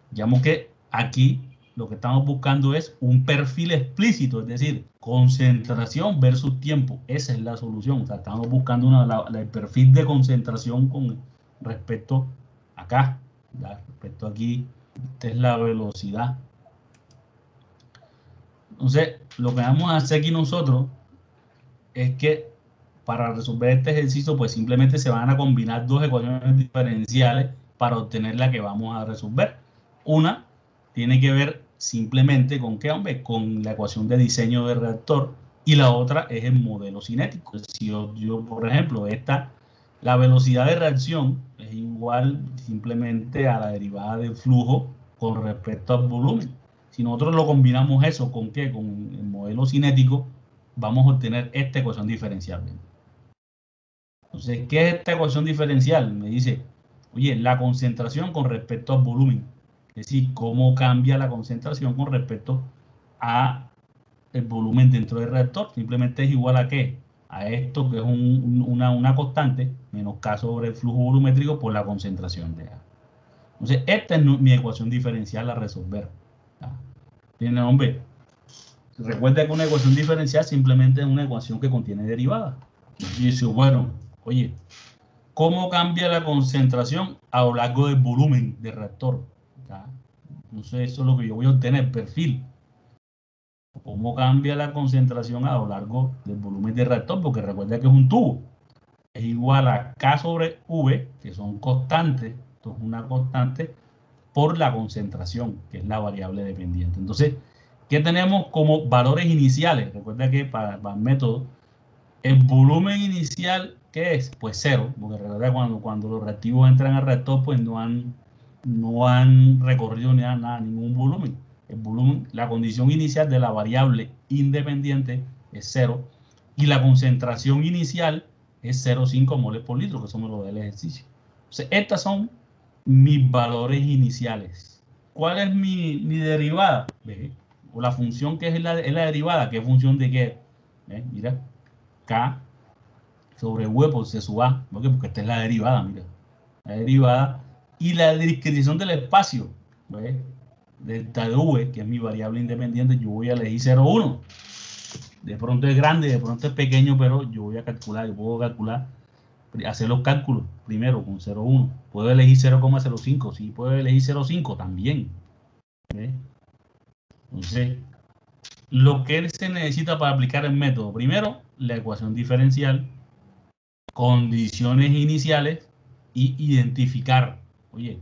digamos que aquí lo que estamos buscando es un perfil explícito, es decir, concentración versus tiempo. Esa es la solución. O sea, estamos buscando el perfil de concentración con respecto acá. Respecto aquí, esta es la velocidad. Entonces, lo que vamos a hacer aquí nosotros es que para resolver este ejercicio, pues simplemente se van a combinar dos ecuaciones diferenciales para obtener la que vamos a resolver. Una tiene que ver simplemente con qué, hombre, con la ecuación de diseño del reactor, y la otra es el modelo cinético. Si yo por ejemplo, la velocidad de reacción es igual simplemente a la derivada del flujo con respecto al volumen. Si nosotros lo combinamos eso con qué, con el modelo cinético, vamos a obtener esta ecuación diferencial. Entonces, ¿qué es esta ecuación diferencial? Me dice, oye, la concentración con respecto al volumen. Es decir, cómo cambia la concentración con respecto a el volumen dentro del reactor. Simplemente es igual a qué? A esto que es una constante menos K sobre el flujo volumétrico por la concentración de A. Entonces, esta es mi ecuación diferencial a resolver. ¿Tiene nombre? Recuerda que una ecuación diferencial simplemente es una ecuación que contiene derivadas. Y dice, bueno, oye, ¿cómo cambia la concentración a lo largo del volumen del reactor? Entonces, eso es lo que yo voy a obtener, perfil. ¿Cómo cambia la concentración a lo largo del volumen del reactor? Porque recuerda que es un tubo. Es igual a K sobre V, que son constantes. Esto es una constante por la concentración, que es la variable dependiente. Entonces, ¿qué tenemos como valores iniciales? Recuerda que para el método, el volumen inicial, ¿qué es? Pues cero, porque recuerda cuando los reactivos entran al reactor, pues no han recorrido nada, ningún volumen. El volumen, la condición inicial de la variable independiente es cero, y la concentración inicial es 0,5 moles por litro, que somos los del ejercicio. Entonces, estas son mis valores iniciales. ¿Cuál es mi derivada? O la función que es la derivada, ¿qué función de qué? Mira, K sobre V por C sub A, ¿por qué? Porque esta es la derivada, mira, la derivada, y la discreción del espacio, ¿ves? delta de V, que es mi variable independiente, yo voy a elegir 0,1. De pronto es grande, de pronto es pequeño, pero yo voy a calcular, yo puedo calcular, hacer los cálculos primero con 0,1. Puedo elegir 0,05, sí, puedo elegir 0,5 también. ¿Ves? Entonces, lo que se necesita para aplicar el método, primero, la ecuación diferencial, condiciones iniciales y identificar, oye,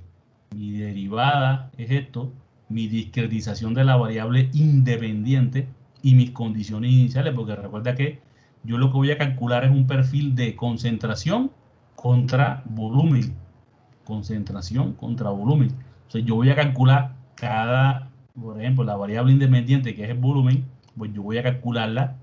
mi derivada es esto, mi discretización de la variable independiente y mis condiciones iniciales, porque recuerda que yo lo que voy a calcular es un perfil de concentración contra volumen. Concentración contra volumen. O sea, yo voy a calcular cada, por ejemplo, la variable independiente que es el volumen, pues yo voy a calcularla,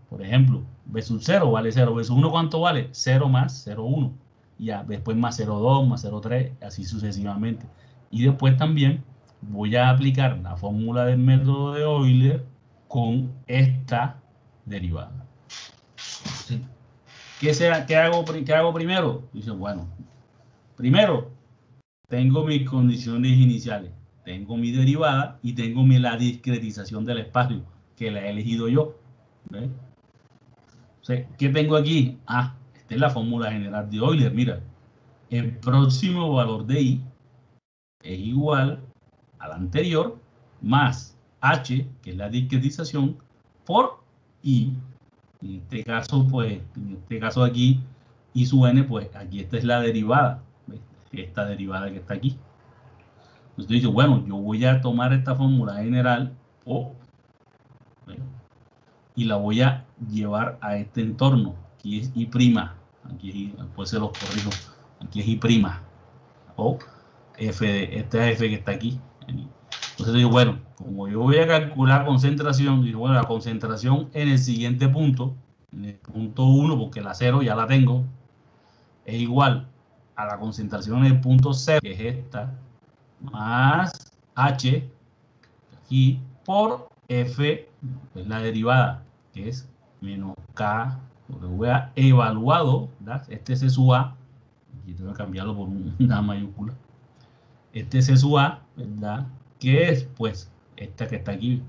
por ejemplo, B sub 0 vale 0, B sub 1 ¿cuánto vale? 0 más 0,1. Ya, después más 0,2, más 0,3, así sucesivamente. Y después también voy a aplicar la fórmula del método de Euler con esta derivada. ¿Sí? ¿Qué hago primero? Dice, bueno, primero tengo mis condiciones iniciales, tengo mi derivada y tengo la discretización del espacio, que la he elegido yo. ¿Ves? O sea, ¿qué tengo aquí? Ah, esta es la fórmula general de Euler. Mira, el próximo valor de I es igual al anterior más H, que es la discretización, por I. En este caso, pues, en este caso aquí, I sub n, pues aquí esta es la derivada. ¿Ves? Esta derivada que está aquí. Entonces tú dices, bueno, yo voy a tomar esta fórmula general O, ¿ves? Y la voy a llevar a este entorno. Aquí es I', aquí después se los corrijo, aquí es I', o F de, esta F que está aquí. Entonces digo, bueno, como yo voy a calcular concentración, digo, bueno, la concentración en el siguiente punto, en el punto 1, porque la 0 ya la tengo, es igual a la concentración en el punto 0, que es esta, más H, aquí, por F, es la derivada, que es menos K, lo que voy a evaluado, ¿verdad? Este C sub A, aquí tengo que cambiarlo por una mayúscula, este C sub A, ¿verdad? Que es, pues, esta que está aquí.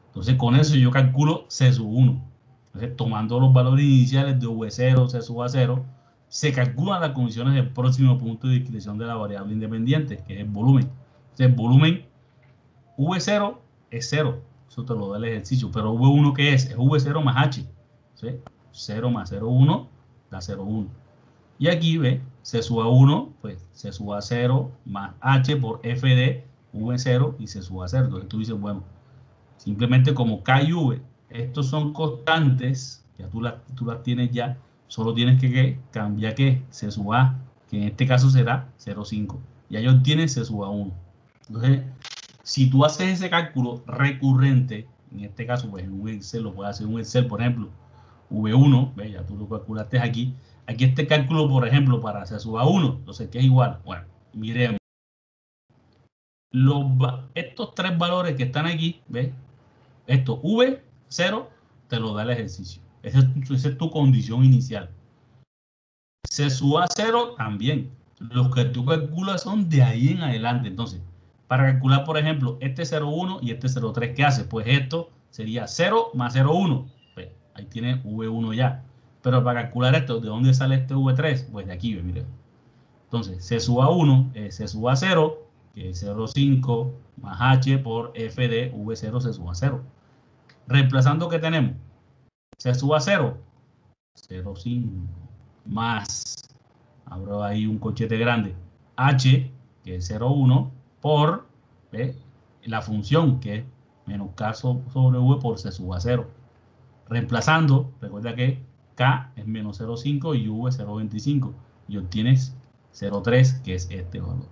Entonces, con eso yo calculo C sub 1. Entonces, tomando los valores iniciales de V0, C sub A0, se calculan las condiciones del próximo punto de discreción de la variable independiente, que es el volumen. Entonces, el volumen V0 es 0, eso te lo da el ejercicio, pero V1 ¿qué es? Es V0 más H. ¿Sí? 0 más 0,1 da 0,1. Y aquí ve, C sub A1, pues C sub A0 más H por F de V0 y C sub A0. Entonces tú dices, bueno, simplemente como K y V, estos son constantes, ya tú las tienes ya, solo tienes que cambiar que C sub A, que en este caso será 0,5. Y ahí obtienes C sub A1. Entonces, si tú haces ese cálculo recurrente, en este caso, pues en un Excel, lo puedes hacer en un Excel, por ejemplo, V1, ¿ves? Ya tú lo calculaste aquí. Aquí este cálculo, por ejemplo, para C sub A1, entonces, ¿qué es igual? Bueno, miremos. Estos tres valores que están aquí, ¿ves? Esto, V0, te lo da el ejercicio. Esa es tu condición inicial. C sub A0 también. Los que tú calculas son de ahí en adelante. Entonces, para calcular, por ejemplo, este 0,1 y este 0,3, ¿qué hace? Pues esto sería 0 más 0,1. Pues ahí tiene V1 ya. Pero para calcular esto, ¿de dónde sale este V3? Pues de aquí, mire. Entonces, C sub A1 es C sub A0, que es 0,5 más H por F de V0 C sub A0. Reemplazando, ¿qué tenemos? C sub A0, 0,5 más, abro ahí un cochete grande, H, que es 0,1, por la función, que es menos K sobre V por C sub A0. Reemplazando, recuerda que K es menos 0,5 y V 0,25. Y obtienes 0,3, que es este valor.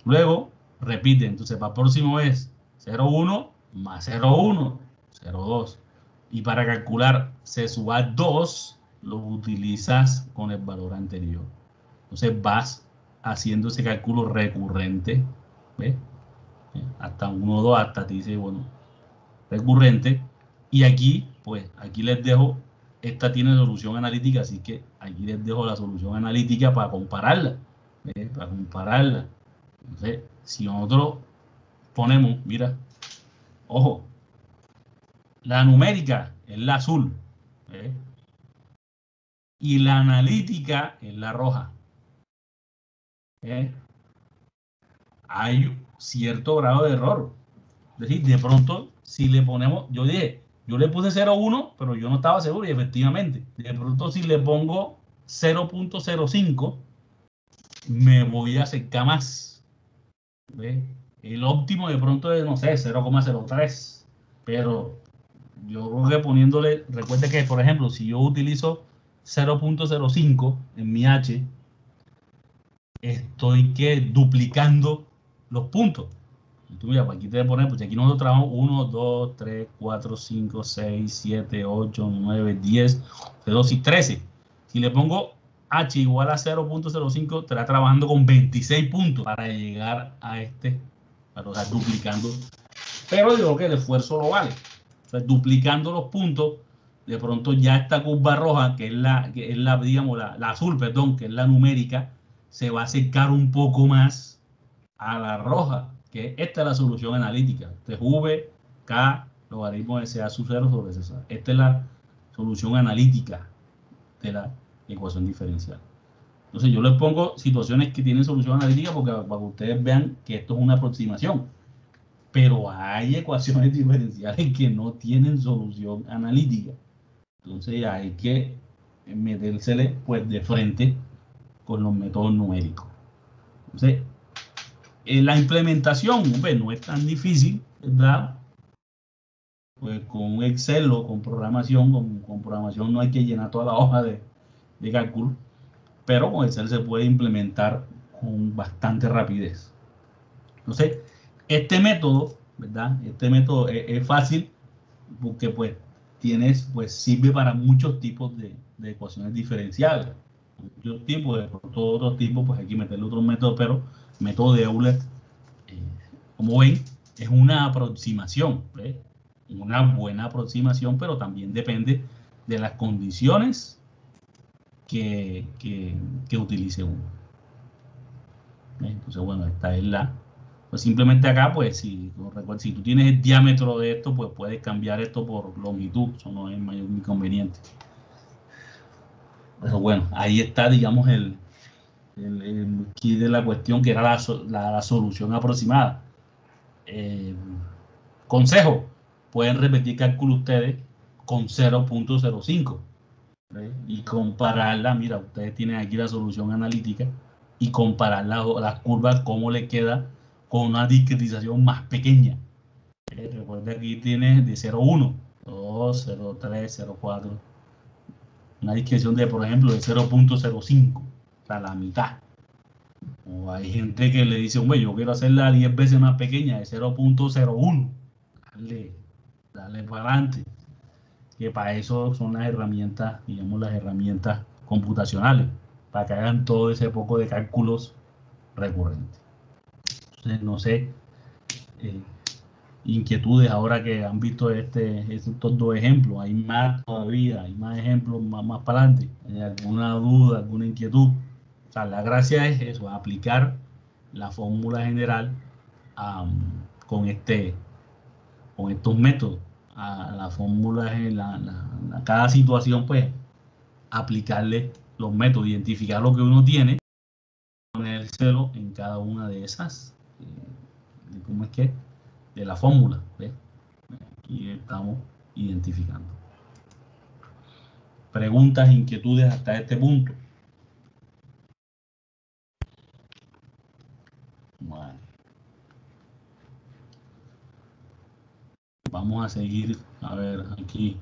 Luego, repite, entonces para el próximo es 0,1 más 0,1, 0,2. Y para calcular C sub A2, lo utilizas con el valor anterior. Entonces vas haciendo ese cálculo recurrente, ¿ves? Hasta 1, 2, hasta te dice, bueno, recurrente. Y aquí, pues, aquí les dejo, esta tiene solución analítica, así que aquí les dejo la solución analítica para compararla, ¿ves? Para compararla. Entonces, si nosotros ponemos, mira, ojo, la numérica es la azul, ¿eh? Y la analítica es la roja. ¿Eh? Hay cierto grado de error. Es decir, de pronto, si le ponemos, yo dije, yo le puse 0,1, pero yo no estaba seguro y efectivamente, de pronto si le pongo 0,05, me voy a acercar más. ¿Ves? El óptimo de pronto es, no sé, 0,03, pero yo creo que poniéndole, recuerde que, por ejemplo, si yo utilizo 0,05 en mi H, estoy que duplicando los puntos. Tú mira, pues aquí te voy a poner, pues aquí nosotros trabajamos 1, 2, 3, 4, 5, 6, 7, 8, 9, 10, 12 y 13. Si le pongo H igual a 0,05, estará trabajando con 26 puntos para llegar a este, para estar duplicando. Pero digo que el esfuerzo lo vale. O sea, duplicando los puntos, de pronto ya esta curva roja, que es la digamos, la azul, perdón, que es la numérica, se va a acercar un poco más a la roja, que esta es la solución analítica. Este es V, K, logaritmo de SA sub 0 sobre C. Esta es la solución analítica de la ecuación diferencial. Entonces yo les pongo situaciones que tienen solución analítica porque para que ustedes vean que esto es una aproximación. Pero hay ecuaciones diferenciales que no tienen solución analítica. Entonces hay que metérsele pues de frente con los métodos numéricos. Entonces, la implementación, pues, no es tan difícil, ¿verdad? Pues con un Excel o con programación no hay que llenar toda la hoja de cálculo, pero con Excel se puede implementar con bastante rapidez. Entonces, este método, ¿verdad? Este método es fácil porque pues pues sirve para muchos tipos de ecuaciones diferenciales. Muchos tipos, de todos otros tipos, pues hay que meterle otros métodos, pero el método de Euler, como ven, es una aproximación, ¿ves? Una buena aproximación, pero también depende de las condiciones que utilice uno. Entonces, bueno, esta es pues simplemente acá, pues si tú tienes el diámetro de esto, pues puedes cambiar esto por longitud, eso no es mayor inconveniente. Pero bueno, ahí está, digamos, el key de la cuestión, que era la solución aproximada. Consejo, pueden repetir cálculo ustedes con 0,05 y compararla. Mira, ustedes tienen aquí la solución analítica y comparar las curvas, cómo le queda con una discretización más pequeña. Recuerda, aquí tienes de 0,1, 2, 0,3, 0,4. Una discreción de, por ejemplo, de 0,05, o sea, la mitad. O hay gente que le dice, hombre, yo quiero hacerla 10 veces más pequeña, de 0,01. Dale para adelante. Que para eso son las herramientas, digamos, las herramientas computacionales, para que hagan todo ese poco de cálculos recurrentes. Entonces, no sé, inquietudes ahora que han visto estos dos ejemplos. Hay más todavía, hay más ejemplos más para adelante. ¿Hay alguna duda, alguna inquietud? O sea, la gracia es eso, aplicar la fórmula general con estos métodos. A la fórmula, a cada situación, pues, aplicarle los métodos, identificar lo que uno tiene, ponérselo en cada una de esas, ¿cómo es que? De la fórmula, ¿ves? Aquí estamos identificando. Preguntas, inquietudes hasta este punto. Bueno. Vamos a seguir, a ver, aquí.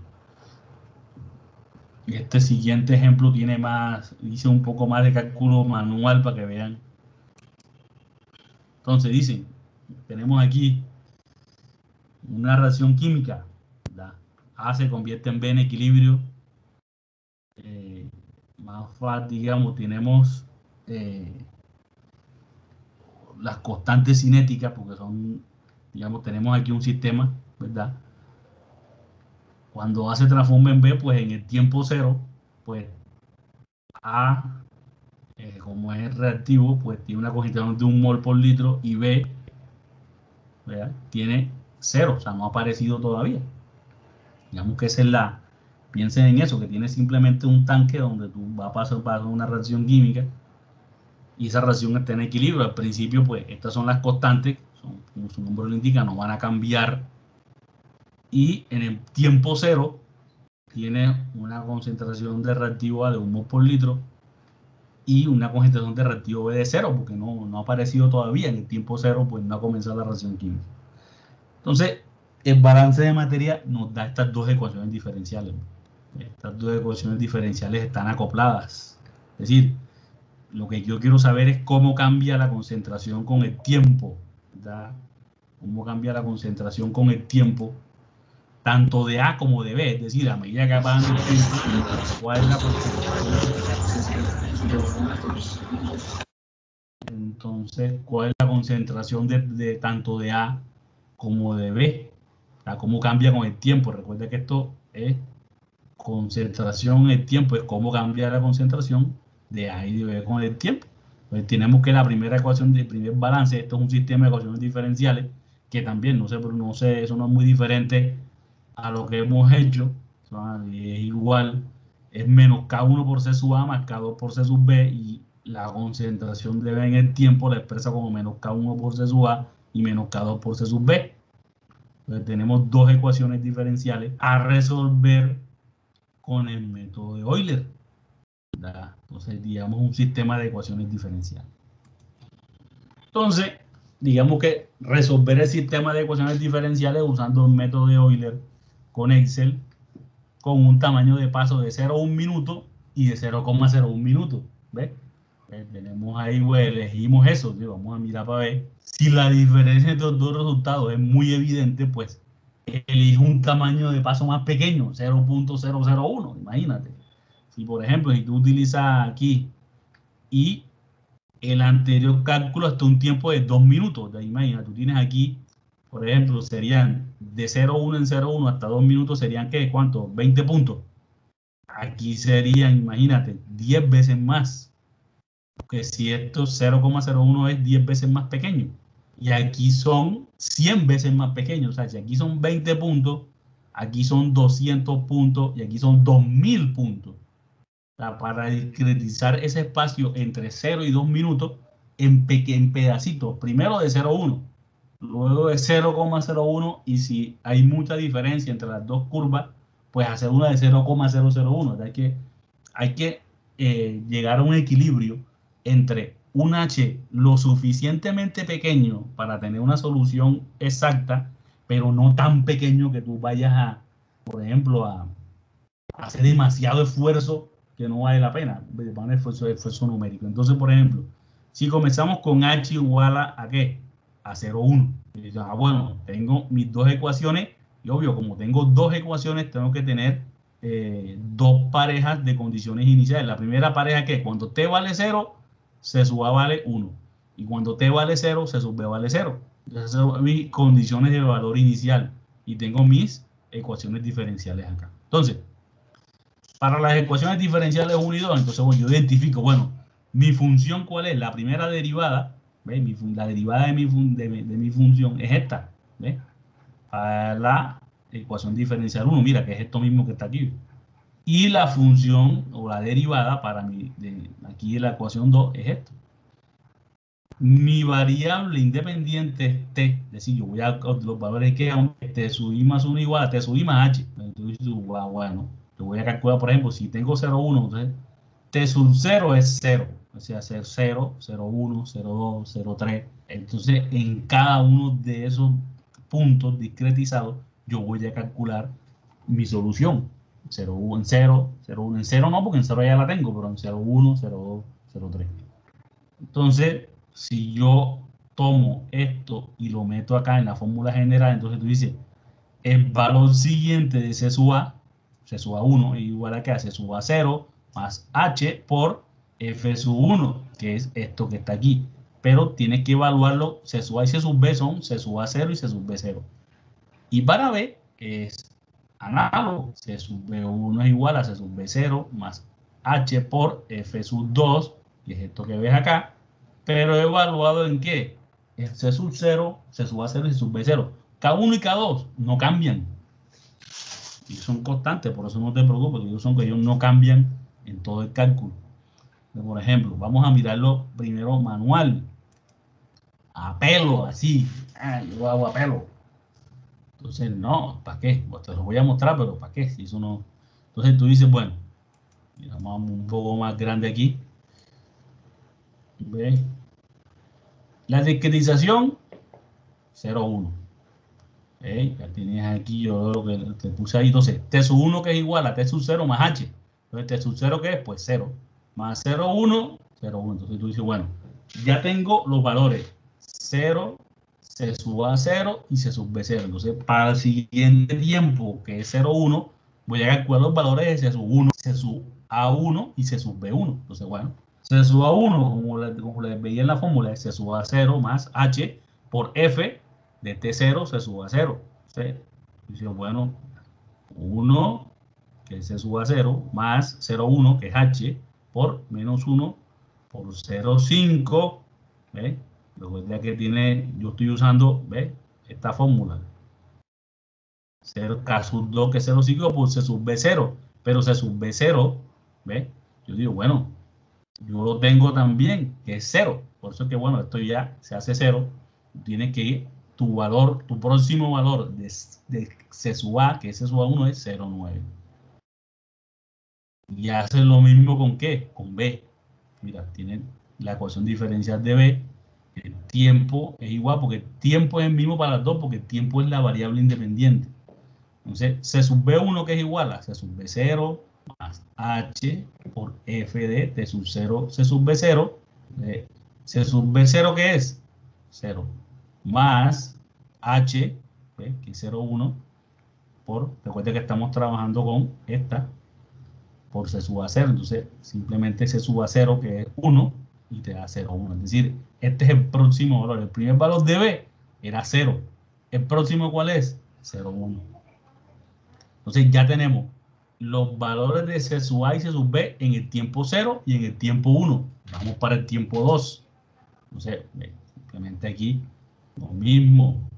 Este siguiente ejemplo tiene más, dice un poco más de cálculo manual para que vean. Entonces dicen, tenemos aquí una reacción química, ¿verdad? A se convierte en B en equilibrio. Más fácil, digamos, tenemos las constantes cinéticas, porque son, digamos, tenemos aquí un sistema, ¿verdad? Cuando A se transforma en B, pues en el tiempo cero, pues A, como es reactivo, pues tiene una concentración de 1 mol por litro, y B, ¿verdad? Tiene 0, o sea, no ha aparecido todavía. Digamos que esa es la, piensen en eso, que tiene simplemente un tanque donde tú vas a pasar una reacción química y esa reacción está en equilibrio. Al principio, pues, estas son las constantes, como su nombre lo indica, no van a cambiar. Y en el tiempo cero tiene una concentración de reactivo A de 1 mol por litro y una concentración de reactivo B de 0, porque no ha aparecido todavía. En el tiempo cero, pues no ha comenzado la reacción química. Entonces, el balance de materia nos da estas dos ecuaciones diferenciales. Estas dos ecuaciones diferenciales están acopladas. Es decir, lo que yo quiero saber es cómo cambia la concentración con el tiempo, ¿verdad? Cómo cambia la concentración con el tiempo, tanto de A como de B. Es decir, a medida que va pasando el tiempo, cuál es la concentración. Entonces, ¿cuál es la concentración de tanto de A como de B? O sea, cómo cambia con el tiempo. Recuerda que esto es concentración en el tiempo, es cómo cambia la concentración de A y de B con el tiempo. Pues tenemos que la primera ecuación del primer balance, esto es un sistema de ecuaciones diferenciales, que también, no sé, eso no es muy diferente a lo que hemos hecho, o sea, es igual, es menos K1 por C sub A más K2 por C sub B, y la concentración de B en el tiempo la expresa como menos K1 por C sub A y menos K2 por C sub B. Entonces tenemos dos ecuaciones diferenciales a resolver con el método de Euler, ¿verdad? Entonces, digamos, un sistema de ecuaciones diferenciales. Entonces, digamos que resolver el sistema de ecuaciones diferenciales usando el método de Euler con Excel, con un tamaño de paso de 0,1 minuto y de 0,01 minuto. ¿Ves? Tenemos ahí, pues, elegimos eso. ¿Sí? Vamos a mirar para ver. Si la diferencia entre los dos resultados es muy evidente, pues elijo un tamaño de paso más pequeño, 0,001. Imagínate. Si, por ejemplo, si tú utilizas aquí y el anterior cálculo hasta un tiempo de 2 minutos, imagina, tú tienes aquí, por ejemplo, serían de 0,1 en 0,1 hasta 2 minutos, serían, ¿qué? ¿Cuánto? 20 puntos. Aquí serían, imagínate, 10 veces más. Porque si esto 0,01 es 10 veces más pequeño. Y aquí son 100 veces más pequeños. O sea, si aquí son 20 puntos, aquí son 200 puntos y aquí son 2000 puntos. O sea, para discretizar ese espacio entre 0 y 2 minutos en pedacitos. Primero de 0,1, luego de 0,01, y si hay mucha diferencia entre las dos curvas, pues hacer una de 0,001. O sea, hay que llegar a un equilibrio entre un h lo suficientemente pequeño para tener una solución exacta, pero no tan pequeño que tú vayas a, por ejemplo, a hacer demasiado esfuerzo que no vale la pena, van esfuerzo numérico. Entonces, por ejemplo, si comenzamos con h igual a ¿qué? A 0,1. Bueno, tengo mis dos ecuaciones y obvio, como tengo dos ecuaciones, tengo que tener dos parejas de condiciones iniciales. La primera pareja que cuando t vale 0, C sub A vale 1. Y cuando t vale 0, C sub B vale 0. Esas son mis condiciones de valor inicial. Y tengo mis ecuaciones diferenciales acá. Entonces, para las ecuaciones diferenciales 1 y 2, entonces bueno, yo identifico, bueno, mi función cuál es, la primera derivada, ¿ves? La derivada de mi función es esta, ¿ves? Para la ecuación diferencial 1, mira, que es esto mismo que está aquí. Y la función o la derivada para aquí de la ecuación 2 es esto. Mi variable independiente es t, es decir, yo voy a los valores que t sub i más 1 igual a t sub i más h. Entonces, bueno, yo voy a calcular, por ejemplo, si tengo 0,1, entonces t sub 0 es 0, o sea, 0, 0,1, 0,2, 0,3. Entonces, en cada uno de esos puntos discretizados, yo voy a calcular mi solución. 0,1 en 0, 0,1 en 0 no, porque en 0 ya la tengo, pero en 0,1, 0,2, 0,3. Entonces, si yo tomo esto y lo meto acá en la fórmula general, entonces tú dices, el valor siguiente de C sub A 1 es igual a que a C sub A 0 más H por F sub 1, que es esto que está aquí. Pero tienes que evaluarlo, C sub A y C sub B son C sub A 0 y C sub B 0. Y para B es análogo, C sub B1 es igual a C sub B0 más H por F sub 2, que es esto que ves acá, pero evaluado ¿en qué? C sub 0, C sub A 0 y C sub B 0. K1 y K2 no cambian. Y son constantes, por eso no te preocupes, ellos no cambian en todo el cálculo. Por ejemplo, vamos a mirarlo primero manual. A pelo, así. Yo hago a pelo. Entonces, no, ¿para qué? Pues te lo voy a mostrar, pero ¿para qué? Si eso no... Entonces tú dices, bueno, vamos un poco más grande aquí. ¿Ves? La discretización, 0,1. Ya tienes aquí, yo lo que te puse ahí. Entonces, T sub 1 que es igual a T sub 0 más H. Entonces, T sub 0 ¿qué es? Pues 0. Más 0,1, 0,1. Entonces tú dices, bueno, ya tengo los valores 0, C sub A 0 y C sub B 0. Entonces, para el siguiente tiempo, que es 0,1, voy a calcular los valores de C sub 1, C sub A1 y C sub B1. Entonces, bueno, C sub A1, como les veía en la fórmula, es C sub A0 más H por F de T0 C sub A0. Entonces, dice, bueno, 1, que es C sub A0, más 0,1, que es H, por menos 1 por 0,5, ¿ves? Recuerda que yo estoy usando, ¿ves? Esta fórmula. 0, K sub 2, que es 0,5 por C sub B0, pero C sub B0, ¿ves? Yo digo, bueno, yo lo tengo también, que es 0. Por eso es que, bueno, esto ya se hace 0. Tienes que ir, tu próximo valor de C sub A, que es C sub A1, es 0,9. Y haces lo mismo con ¿qué? Con B. Mira, tienen la ecuación diferencial de B. El tiempo es igual, porque el tiempo es el mismo para las dos, porque el tiempo es la variable independiente. Entonces, C sub B1 que es igual a C sub B0 más H por F de T sub 0, C sub B0. C sub B0 ¿qué es? 0. Más H, ¿ves? Que es 0,1 recuerda que estamos trabajando con esta, por C sub A0. Entonces, simplemente C sub A0, que es 1, y te da 0,1. Es decir, este es el próximo valor. El primer valor de B era 0. ¿El próximo cuál es? 0,1. Entonces, ya tenemos los valores de C sub A y C sub B en el tiempo 0 y en el tiempo 1. Vamos para el tiempo 2. Entonces, simplemente aquí lo mismo.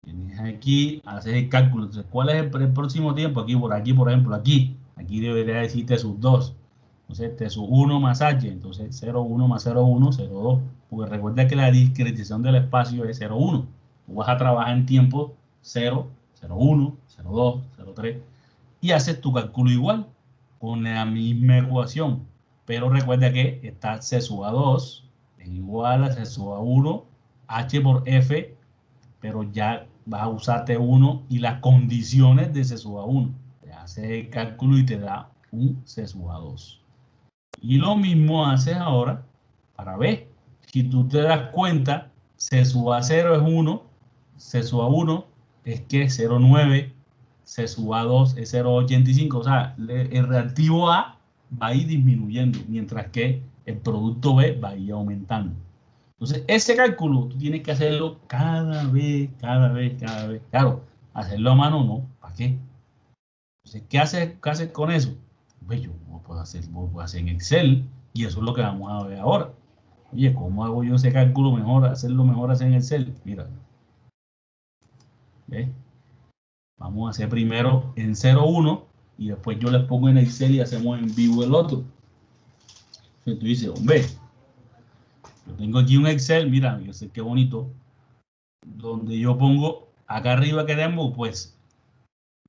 Tienes aquí, haces el cálculo. Entonces, ¿cuál es el próximo tiempo? Aquí, por ejemplo, aquí debería decir T sub 2. Entonces, T sub 1 más H. Entonces, 0,1 más 0,1, 0,2. Porque recuerda que la discretización del espacio es 0,1. Tú vas a trabajar en tiempo 0, 0,1, 0,2, 0,3. Y haces tu cálculo igual, con la misma ecuación. Pero recuerda que está C sub A2 es igual a C sub A1, H por F, pero ya vas a usar T1 y las condiciones de C sub A1. Te haces el cálculo y te da un C sub A2. Y lo mismo haces ahora para B. Si tú te das cuenta, C sub A0 es 1, C sub A1 es que 0,9, C sub A2 es 0,85. O sea, el reactivo A va a ir disminuyendo, mientras que el producto B va a ir aumentando. Entonces, ese cálculo tú tienes que hacerlo cada vez. Claro, hacerlo a mano no. ¿Para qué? Entonces, ¿qué haces con eso? Pues yo lo puedo hacer en Excel, y eso es lo que vamos a ver ahora. Oye, ¿cómo hago yo ese cálculo mejor, hacerlo mejor hacer en Excel? Mira, ¿ves? Vamos a hacer primero en 0,1 y después yo les pongo en Excel y hacemos en vivo el otro. Entonces tú dices, hombre, yo tengo aquí un Excel, mira, yo sé qué bonito, donde yo pongo acá arriba que tenemos, pues,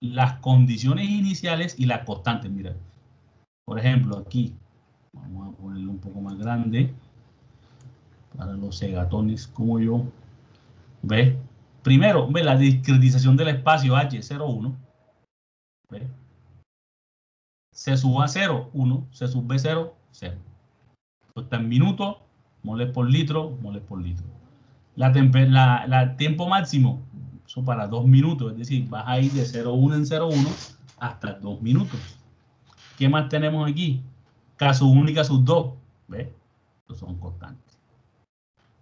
las condiciones iniciales y las constantes. Mira, por ejemplo, aquí, vamos a ponerlo un poco más grande, para los segatones como yo. ¿Ves? Primero, ve la discretización del espacio H01. ¿Ves? C sub A0, 1, C sub B0, 0. Esto está en minutos, moles por litro, moles por litro. La tiempo máximo, eso para 2 minutos, es decir, vas a ir de 0,1 en 0,1 hasta 2 minutos. ¿Qué más tenemos aquí? K sub 1 y K sub 2. ¿Ves? Estos son constantes.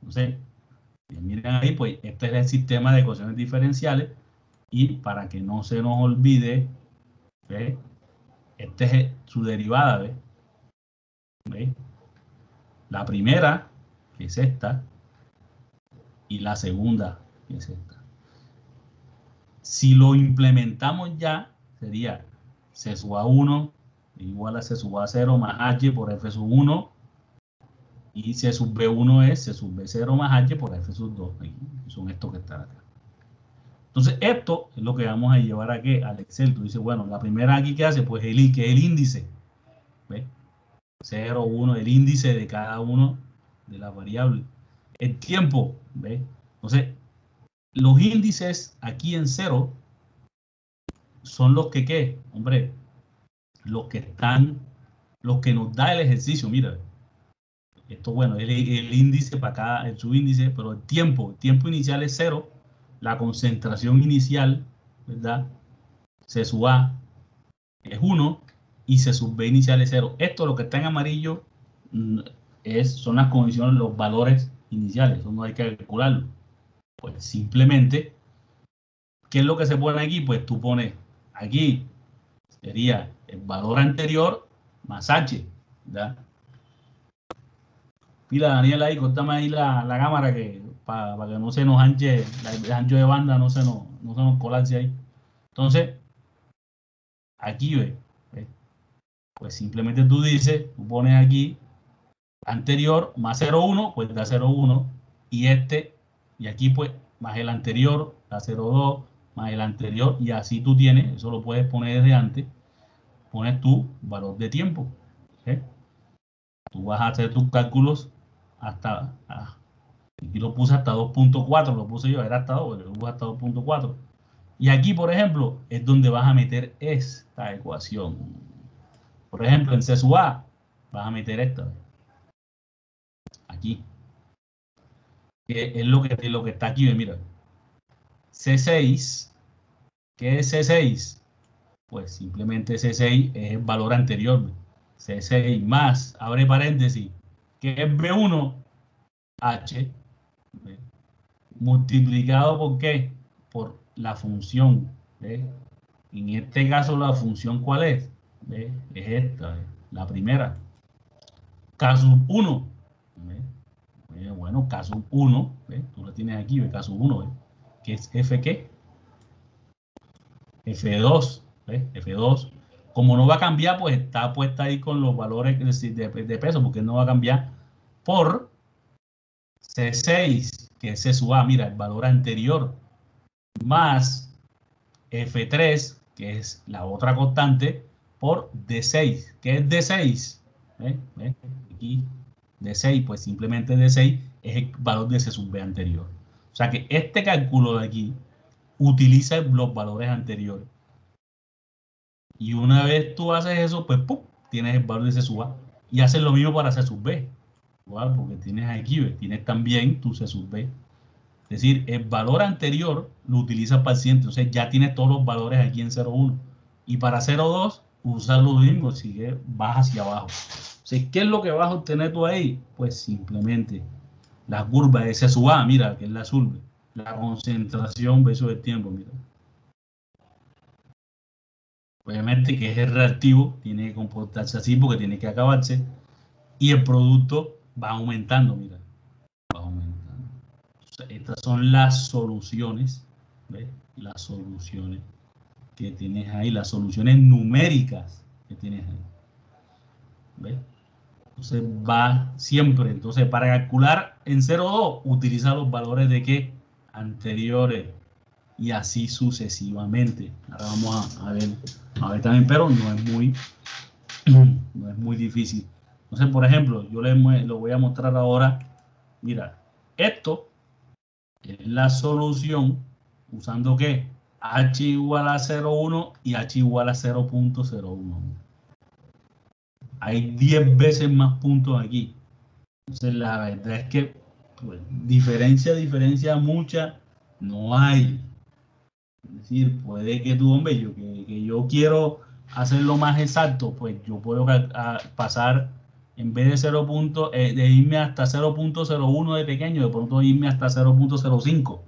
Entonces, miren ahí, pues este es el sistema de ecuaciones diferenciales, y para que no se nos olvide, ¿ves? Esta es su derivada, ¿ves? ¿Ves? La primera, que es esta, y la segunda, que es esta. Si lo implementamos ya, sería C sub A1 igual a C sub A0 más H por F sub 1, y C sub B1 es C sub B0 más H por F sub 2. Son estos que están acá. Entonces, esto es lo que vamos a llevar aquí al Excel. Tú dices, bueno, la primera aquí que hace, pues el I, que es el índice. ¿Ves? 0, 1, el índice de cada uno de las variables. El tiempo, ¿ves? Entonces, los índices aquí en 0 son los que, ¿qué? Hombre, los que están, los que nos da el ejercicio. Mira, esto, bueno, el índice para acá, el subíndice, pero el tiempo inicial es 0. La concentración inicial, ¿verdad? C sub A es 1 y C sub B inicial es 0. Esto, lo que está en amarillo, son las condiciones, los valores iniciales. Eso no hay que calcularlo. Pues simplemente, ¿qué es lo que se pone aquí? Pues tú pones aquí, sería el valor anterior más H, ¿verdad? Pila, Daniela, ahí, cortame ahí la cámara para que no se nos anche, el ancho de banda no se nos colapse ahí. Entonces, aquí ve, pues simplemente tú dices, tú pones aquí anterior más 0,1, pues da 0,1, y aquí pues más el anterior, da 0,2, más el anterior, y así tú tienes, eso lo puedes poner desde antes, pones tu valor de tiempo. ¿Sí? Tú vas a hacer tus cálculos hasta, aquí lo puse hasta 2.4, lo puse yo, era hasta 2, lo puse hasta 2.4. Y aquí, por ejemplo, es donde vas a meter esta ecuación. Por ejemplo, en C sub A, vas a meter esta. Aquí. Que es lo que está aquí, mira. C6, ¿qué es C6? Pues simplemente C6 es el valor anterior. C6 más, abre paréntesis, que es B1, H, multiplicado por ¿qué? Por la función. ¿Ves? En este caso, la función, ¿cuál es? ¿Ves? Es esta, la primera. K sub 1. Bueno, K sub 1, ¿ves? Tú la tienes aquí, K sub 1, ¿ves? Que es F, ¿qué? F2, ¿ves? F2. Como no va a cambiar, pues está puesta ahí con los valores de peso, porque no va a cambiar por C6, que es C sub A, mira, el valor anterior, más F3, que es la otra constante, por D6, que es D6. ¿Ves? Aquí, D6, pues simplemente D6 es el valor de C sub B anterior. O sea que este cálculo de aquí utiliza los valores anteriores. Y una vez tú haces eso, pues ¡pum!, tienes el valor de C sub A. Y haces lo mismo para C sub B. Igual, porque tienes aquí, tienes también tu C sub B. Es decir, el valor anterior lo utilizas para el siguiente. Entonces ya tienes todos los valores aquí en 0,1. Y para 0,2, usas lo mismo, así que vas hacia abajo. Entonces, ¿qué es lo que vas a obtener tú ahí? Pues simplemente la curva de C sub A, mira, que es la azul. La concentración versus el tiempo, mira. Obviamente que es el reactivo, tiene que comportarse así porque tiene que acabarse. Y el producto va aumentando, mira. Va aumentando. Estas son las soluciones, ¿ves? Las soluciones que tienes ahí, las soluciones numéricas que tienes ahí, ¿ves? Entonces va siempre, entonces para calcular en 0,2 utiliza los valores de qué, anteriores, y así sucesivamente. Ahora vamos a ver también, pero no es muy difícil. Entonces, por ejemplo, yo lo voy a mostrar ahora. Mira, esto es la solución usando ¿qué? H igual a 0,1 y H igual a 0.01. Hay 10 veces más puntos aquí. Entonces la verdad es que pues, diferencia mucha no hay. Es decir, puede que tú, hombre, que yo quiero hacerlo más exacto, pues yo puedo pasar, en vez de 0. De irme hasta 0.01 de pequeño, de pronto irme hasta 0.05.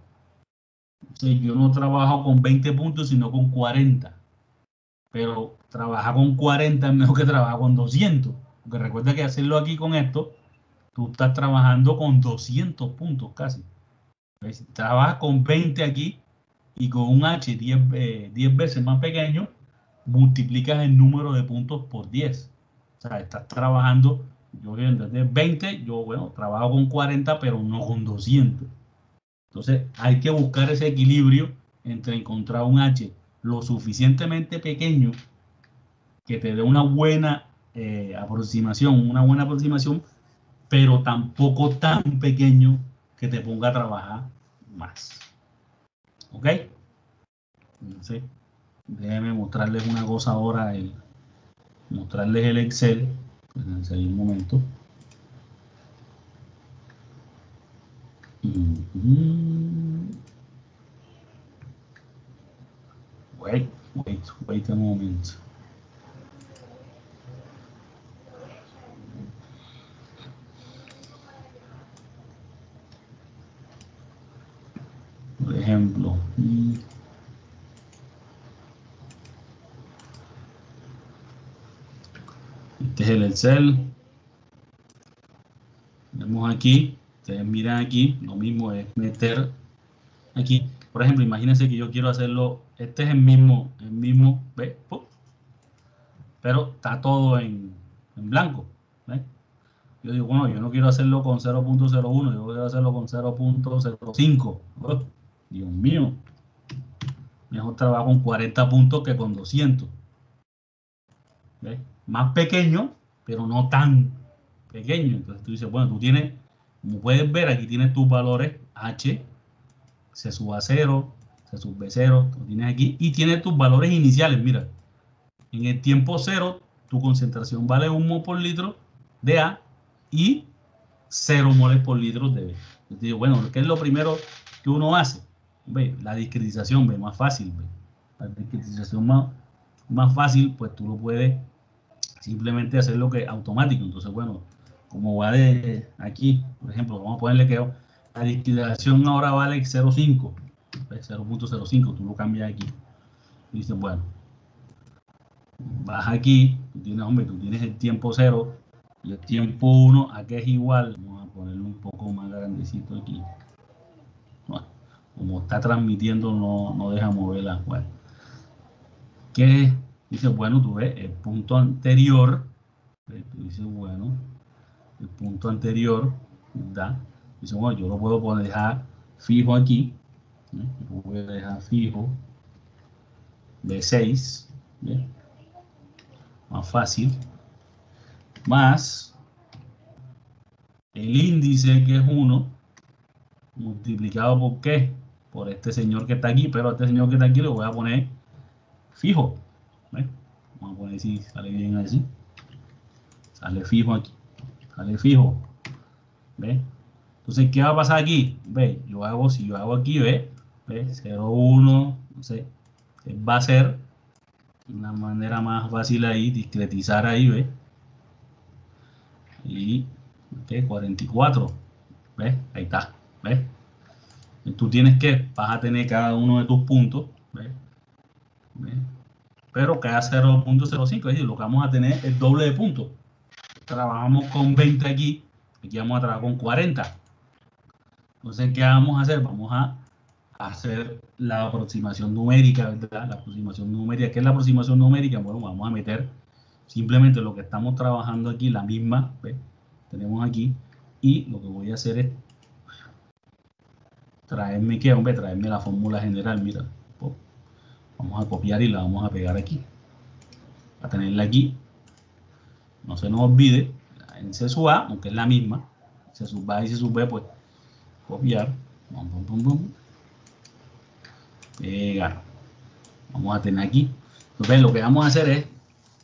Entonces, yo no trabajo con 20 puntos, sino con 40. Pero trabajar con 40 es mejor que trabajar con 200. Porque recuerda que hacerlo aquí con esto, tú estás trabajando con 200 puntos casi. ¿Ves? Trabajas con 20 aquí y con un H 10 veces más pequeño, multiplicas el número de puntos por 10. O sea, estás trabajando, yo desde 20, yo, bueno, trabajo con 40, pero no con 200. Entonces, hay que buscar ese equilibrio entre encontrar un H lo suficientemente pequeño que te dé una buena aproximación, pero tampoco tan pequeño que te ponga a trabajar más. ¿Ok? Entonces, déjenme mostrarles una cosa ahora, mostrarles el Excel. Espérense ahí un momento. Wait a moment. Por ejemplo, este es el Excel. Vemos aquí, ustedes miran aquí, lo mismo es meter aquí. Por ejemplo, imagínense que yo quiero hacerlo, este es el mismo, ¿ves? Pero está todo en blanco, ¿ves? Yo digo, bueno, yo no quiero hacerlo con 0.01, yo quiero hacerlo con 0.05. Oh, Dios mío, mejor trabajo con 40 puntos que con 200. ¿Ves? Más pequeño, pero no tan pequeño. Entonces tú dices, bueno, tú tienes, como puedes ver, aquí tienes tus valores H, C sub A 0, C sub B 0, tú tienes aquí, y tienes tus valores iniciales. Mira, en el tiempo 0, tu concentración vale 1 mol por litro de A y 0 moles por litro de B. Yo te digo, bueno, ¿qué es lo primero que uno hace? Ve, la discretización, ve, más fácil. Ve. La discretización más fácil, pues tú lo puedes simplemente hacer lo que automático. Entonces, bueno, como va de aquí, por ejemplo, vamos a ponerle que la discretización ahora vale 0.5, 0.05, tú lo cambias aquí. Y dices, bueno, vas aquí, tú tienes el tiempo 0 y el tiempo 1, ¿a qué es igual? Vamos a ponerlo un poco más grandecito aquí. Bueno, como está transmitiendo, no deja moverla. Bueno, ¿qué dice? Bueno, tú ves el punto anterior. Tú dices, bueno, el punto anterior, ¿verdad? Dice, bueno, yo lo puedo dejar fijo aquí. Lo voy a dejar fijo de 6. ¿Ve? Más fácil. Más el índice, que es 1, multiplicado por qué? Por este señor que está aquí, pero a este señor que está aquí le voy a poner fijo. ¿Ve? Vamos a poner si sale bien así. Sale fijo aquí. Sale fijo. ¿Ve? Entonces, ¿qué va a pasar aquí? Ve, si yo hago aquí, ve, 0, 1, no sé, va a ser una manera más fácil ahí, discretizar ahí, ve, y, ok, 44, ¿ves? Ahí está, ¿ves? Tú tienes que, vas a tener cada uno de tus puntos, ¿ves? ¿Ves? Pero cada 0.05, es decir, lo que vamos a tener es el doble de puntos. Trabajamos con 20 aquí, aquí vamos a trabajar con 40. Entonces, ¿qué vamos a hacer? Vamos a hacer la aproximación numérica, ¿verdad? La aproximación numérica. ¿Qué es la aproximación numérica? Bueno, vamos a meter simplemente lo que estamos trabajando aquí, la misma, ¿ves? Tenemos aquí, y lo que voy a hacer es traerme, ¿qué, hombre? Traerme la fórmula general, mira. Vamos a copiar y la vamos a pegar aquí. A tenerla aquí. No se nos olvide, en C sub A, aunque es la misma, C sub A y C sub B, pues copiar, pegar. Vamos a tener aquí. Entonces, lo que vamos a hacer es,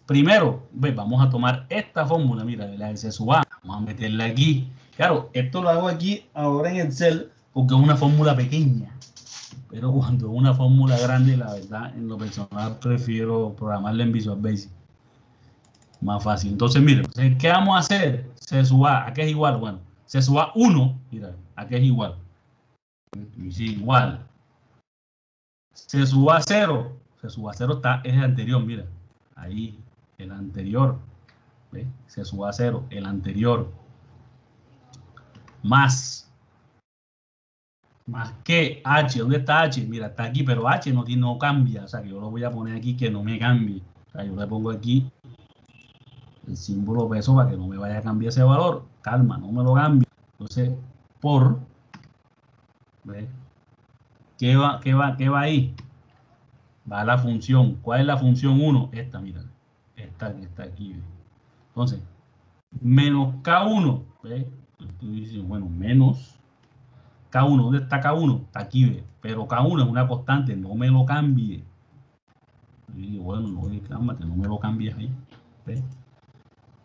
primero, vamos a tomar esta fórmula, mira, la de C sub A, vamos a meterla aquí. Claro, esto lo hago aquí ahora en Excel porque es una fórmula pequeña. Pero cuando es una fórmula grande, la verdad, en lo personal prefiero programarla en Visual Basic. Más fácil. Entonces, miren, ¿qué vamos a hacer? C sub A, ¿a qué es igual? Bueno, C sub A 1, mira, ¿a qué es igual? Sí, igual. C sub A 0, C sub A 0 es el anterior, mira, ahí, el anterior, ¿ves? C sub A 0, el anterior, más más que H. ¿Dónde está H? Mira, está aquí, pero H no cambia. O sea, que yo lo voy a poner aquí que no me cambie. O sea, yo le pongo aquí el símbolo peso para que no me vaya a cambiar ese valor. Calma, no me lo cambie. Entonces, por, ¿ves? ¿Qué va ahí? Va la función. ¿Cuál es la función 1? Esta, mira. Esta que está aquí. ¿Ves? Entonces, menos K1. ¿Ves? Tú dices, bueno, menos K1. ¿Dónde está K1? Está aquí, ¿ves? Pero K1 es una constante, no me lo cambie. Y digo, bueno, no, cálmate, no me lo cambies ahí. ¿Ves?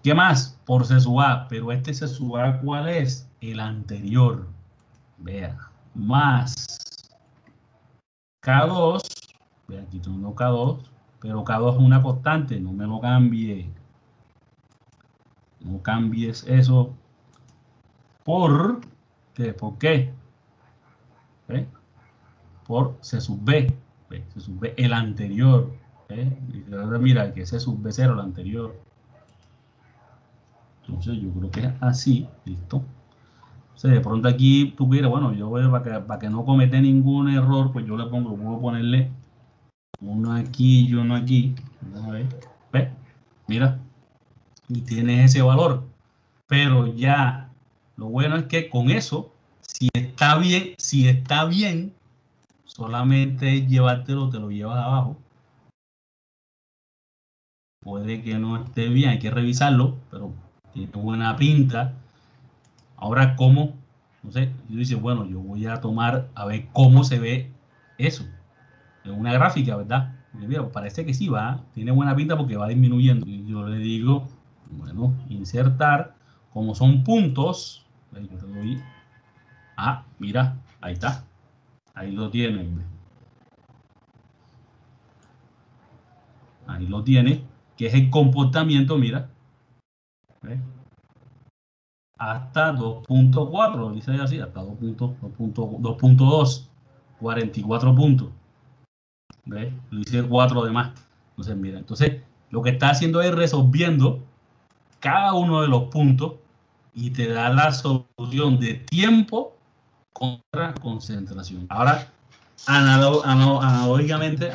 ¿Qué más? Por C sub A. Pero este C sub A, ¿cuál es? El anterior. Vea. Más K2. Vea, aquí tengo K2. Pero K2 es una constante, no me lo cambie. No cambies eso. ¿Por qué? ¿Por qué? ¿Ves? Por C sub B. ¿Ves? C sub B, el anterior. ¿Ves? Mira, que C sub B0, el anterior. Entonces yo creo que es así. Listo. O sea, de pronto aquí tú quieres, bueno, yo voy para que no cometa ningún error, pues yo le pongo, puedo ponerle uno aquí y uno aquí. Vamos a ver. ¿Ves? Mira. Y tienes ese valor. Pero ya, lo bueno es que con eso, si está bien, solamente llevártelo, te lo llevas abajo. Puede que no esté bien, hay que revisarlo, pero tiene buena pinta. Ahora, ¿cómo? No sé, yo dice, bueno, yo voy a tomar a ver cómo se ve eso en una gráfica, ¿verdad? Porque mira, parece que sí va, tiene buena pinta porque va disminuyendo. Y yo le digo, bueno, insertar, como son puntos, yo te doy, mira, ahí está, ahí lo tienen, ahí lo tiene, que es el comportamiento, mira, ¿ves? Hasta 2.4, dice así, hasta 2.2, 44 puntos. ¿Ves? Lo hice 4 de más. Entonces, mira, entonces lo que está haciendo es resolviendo cada uno de los puntos y te da la solución de tiempo contra concentración. Ahora, analógicamente,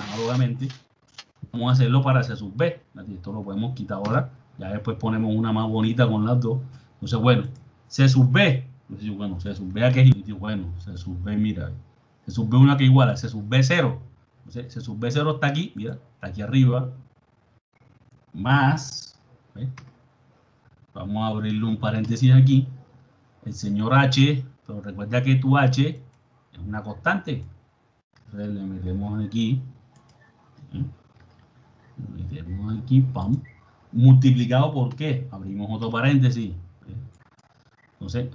vamos a hacerlo para C sub B. Esto lo podemos quitar ahora. Ya después ponemos una más bonita con las dos. Entonces, bueno, C sub B. Entonces, bueno, C sub B aquí es bueno, C sub B, mira. C sub B una que igual a C sub B 0. Entonces, C sub B 0 está aquí, mira, está aquí arriba. Más, ¿ves? Vamos a abrirle un paréntesis aquí. El señor H, pero recuerda que tu H es una constante. Entonces le metemos aquí. Le metemos aquí, pam. Multiplicado por qué? Abrimos otro paréntesis. Entonces,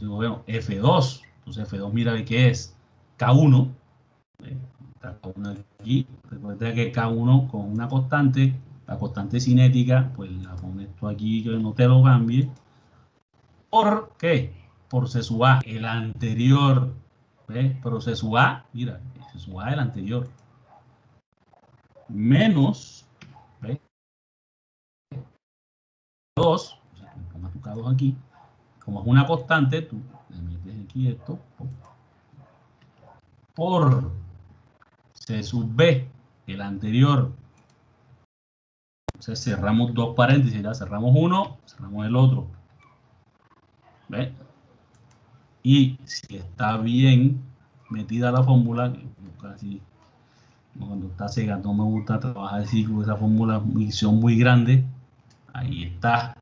bueno, F2. Entonces F2, mira qué es. K1. K1 aquí. Recuerda que K1 con una constante, la constante cinética, pues la pones tú aquí que no te lo cambie. ¿Por qué? Por C sub A, el anterior. ¿Ves? Pero C sub A, mira, C sub A el anterior. Menos, ¿ves? 2, o sea, ponga tu K2 aquí. Como es una constante, tú le metes aquí esto. Por C sub B, el anterior. Entonces cerramos dos paréntesis, ¿ya? Cerramos uno, cerramos el otro. ¿Ves? Y si está bien metida la fórmula, casi cuando está ciega no me gusta trabajar así con esa fórmula, son muy grande. Ahí está.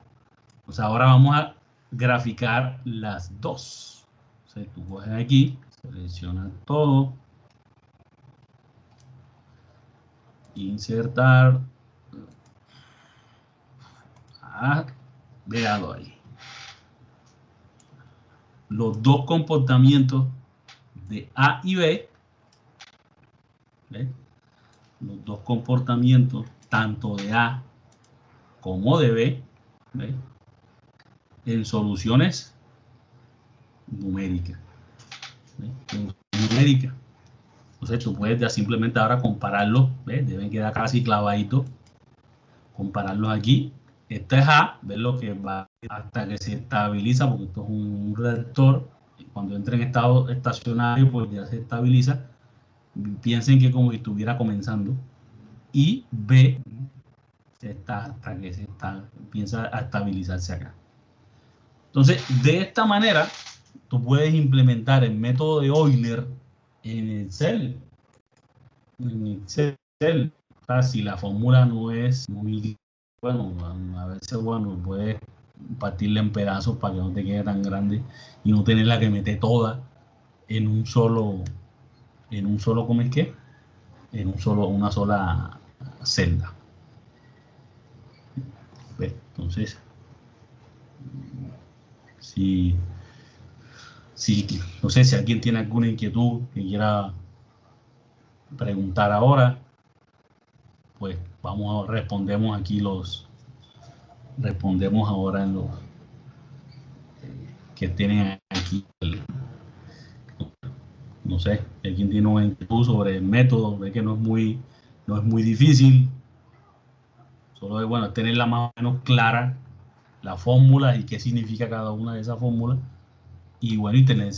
Pues ahora vamos a graficar las dos. O sea, tú coges aquí, seleccionas todo, insertar, véalo ahí. Los dos comportamientos de A y B, ¿ves? Los dos comportamientos, tanto de A como de B, ¿ves? En soluciones numéricas. ¿Ves? Numérica. Entonces tú puedes ya simplemente ahora compararlos, ¿ves? Deben quedar casi clavaditos. Compararlos aquí. Este es A, ver lo que va hasta que se estabiliza, porque esto es un reactor. cuando entra en estado estacionario, pues ya se estabiliza. Piensen que como si estuviera comenzando. Y B, hasta que empieza a estabilizarse acá. Entonces, de esta manera, tú puedes implementar el método de Euler en Excel. En Excel, o sea, si la fórmula no es muy, bueno, a veces, bueno, puedes partirla en pedazos para que no te quede tan grande y no tenerla que meter toda en un solo, ¿cómo es que? Una sola celda. Entonces, si no sé si alguien tiene alguna inquietud que quiera preguntar ahora, pues respondemos ahora en los que tienen aquí. No sé, si alguien tiene una inquietud sobre el método, ve que no es muy difícil, solo es bueno tenerla más o menos clara, la fórmula y qué significa cada una de esas fórmulas, y bueno, y tener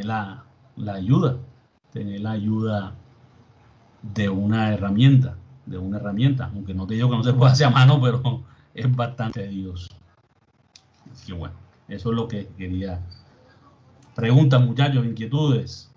la ayuda, de una herramienta, aunque no te digo que no se pueda hacer a mano, pero es bastante tedioso. Así que bueno, eso es lo que quería. Preguntas, muchachos, inquietudes.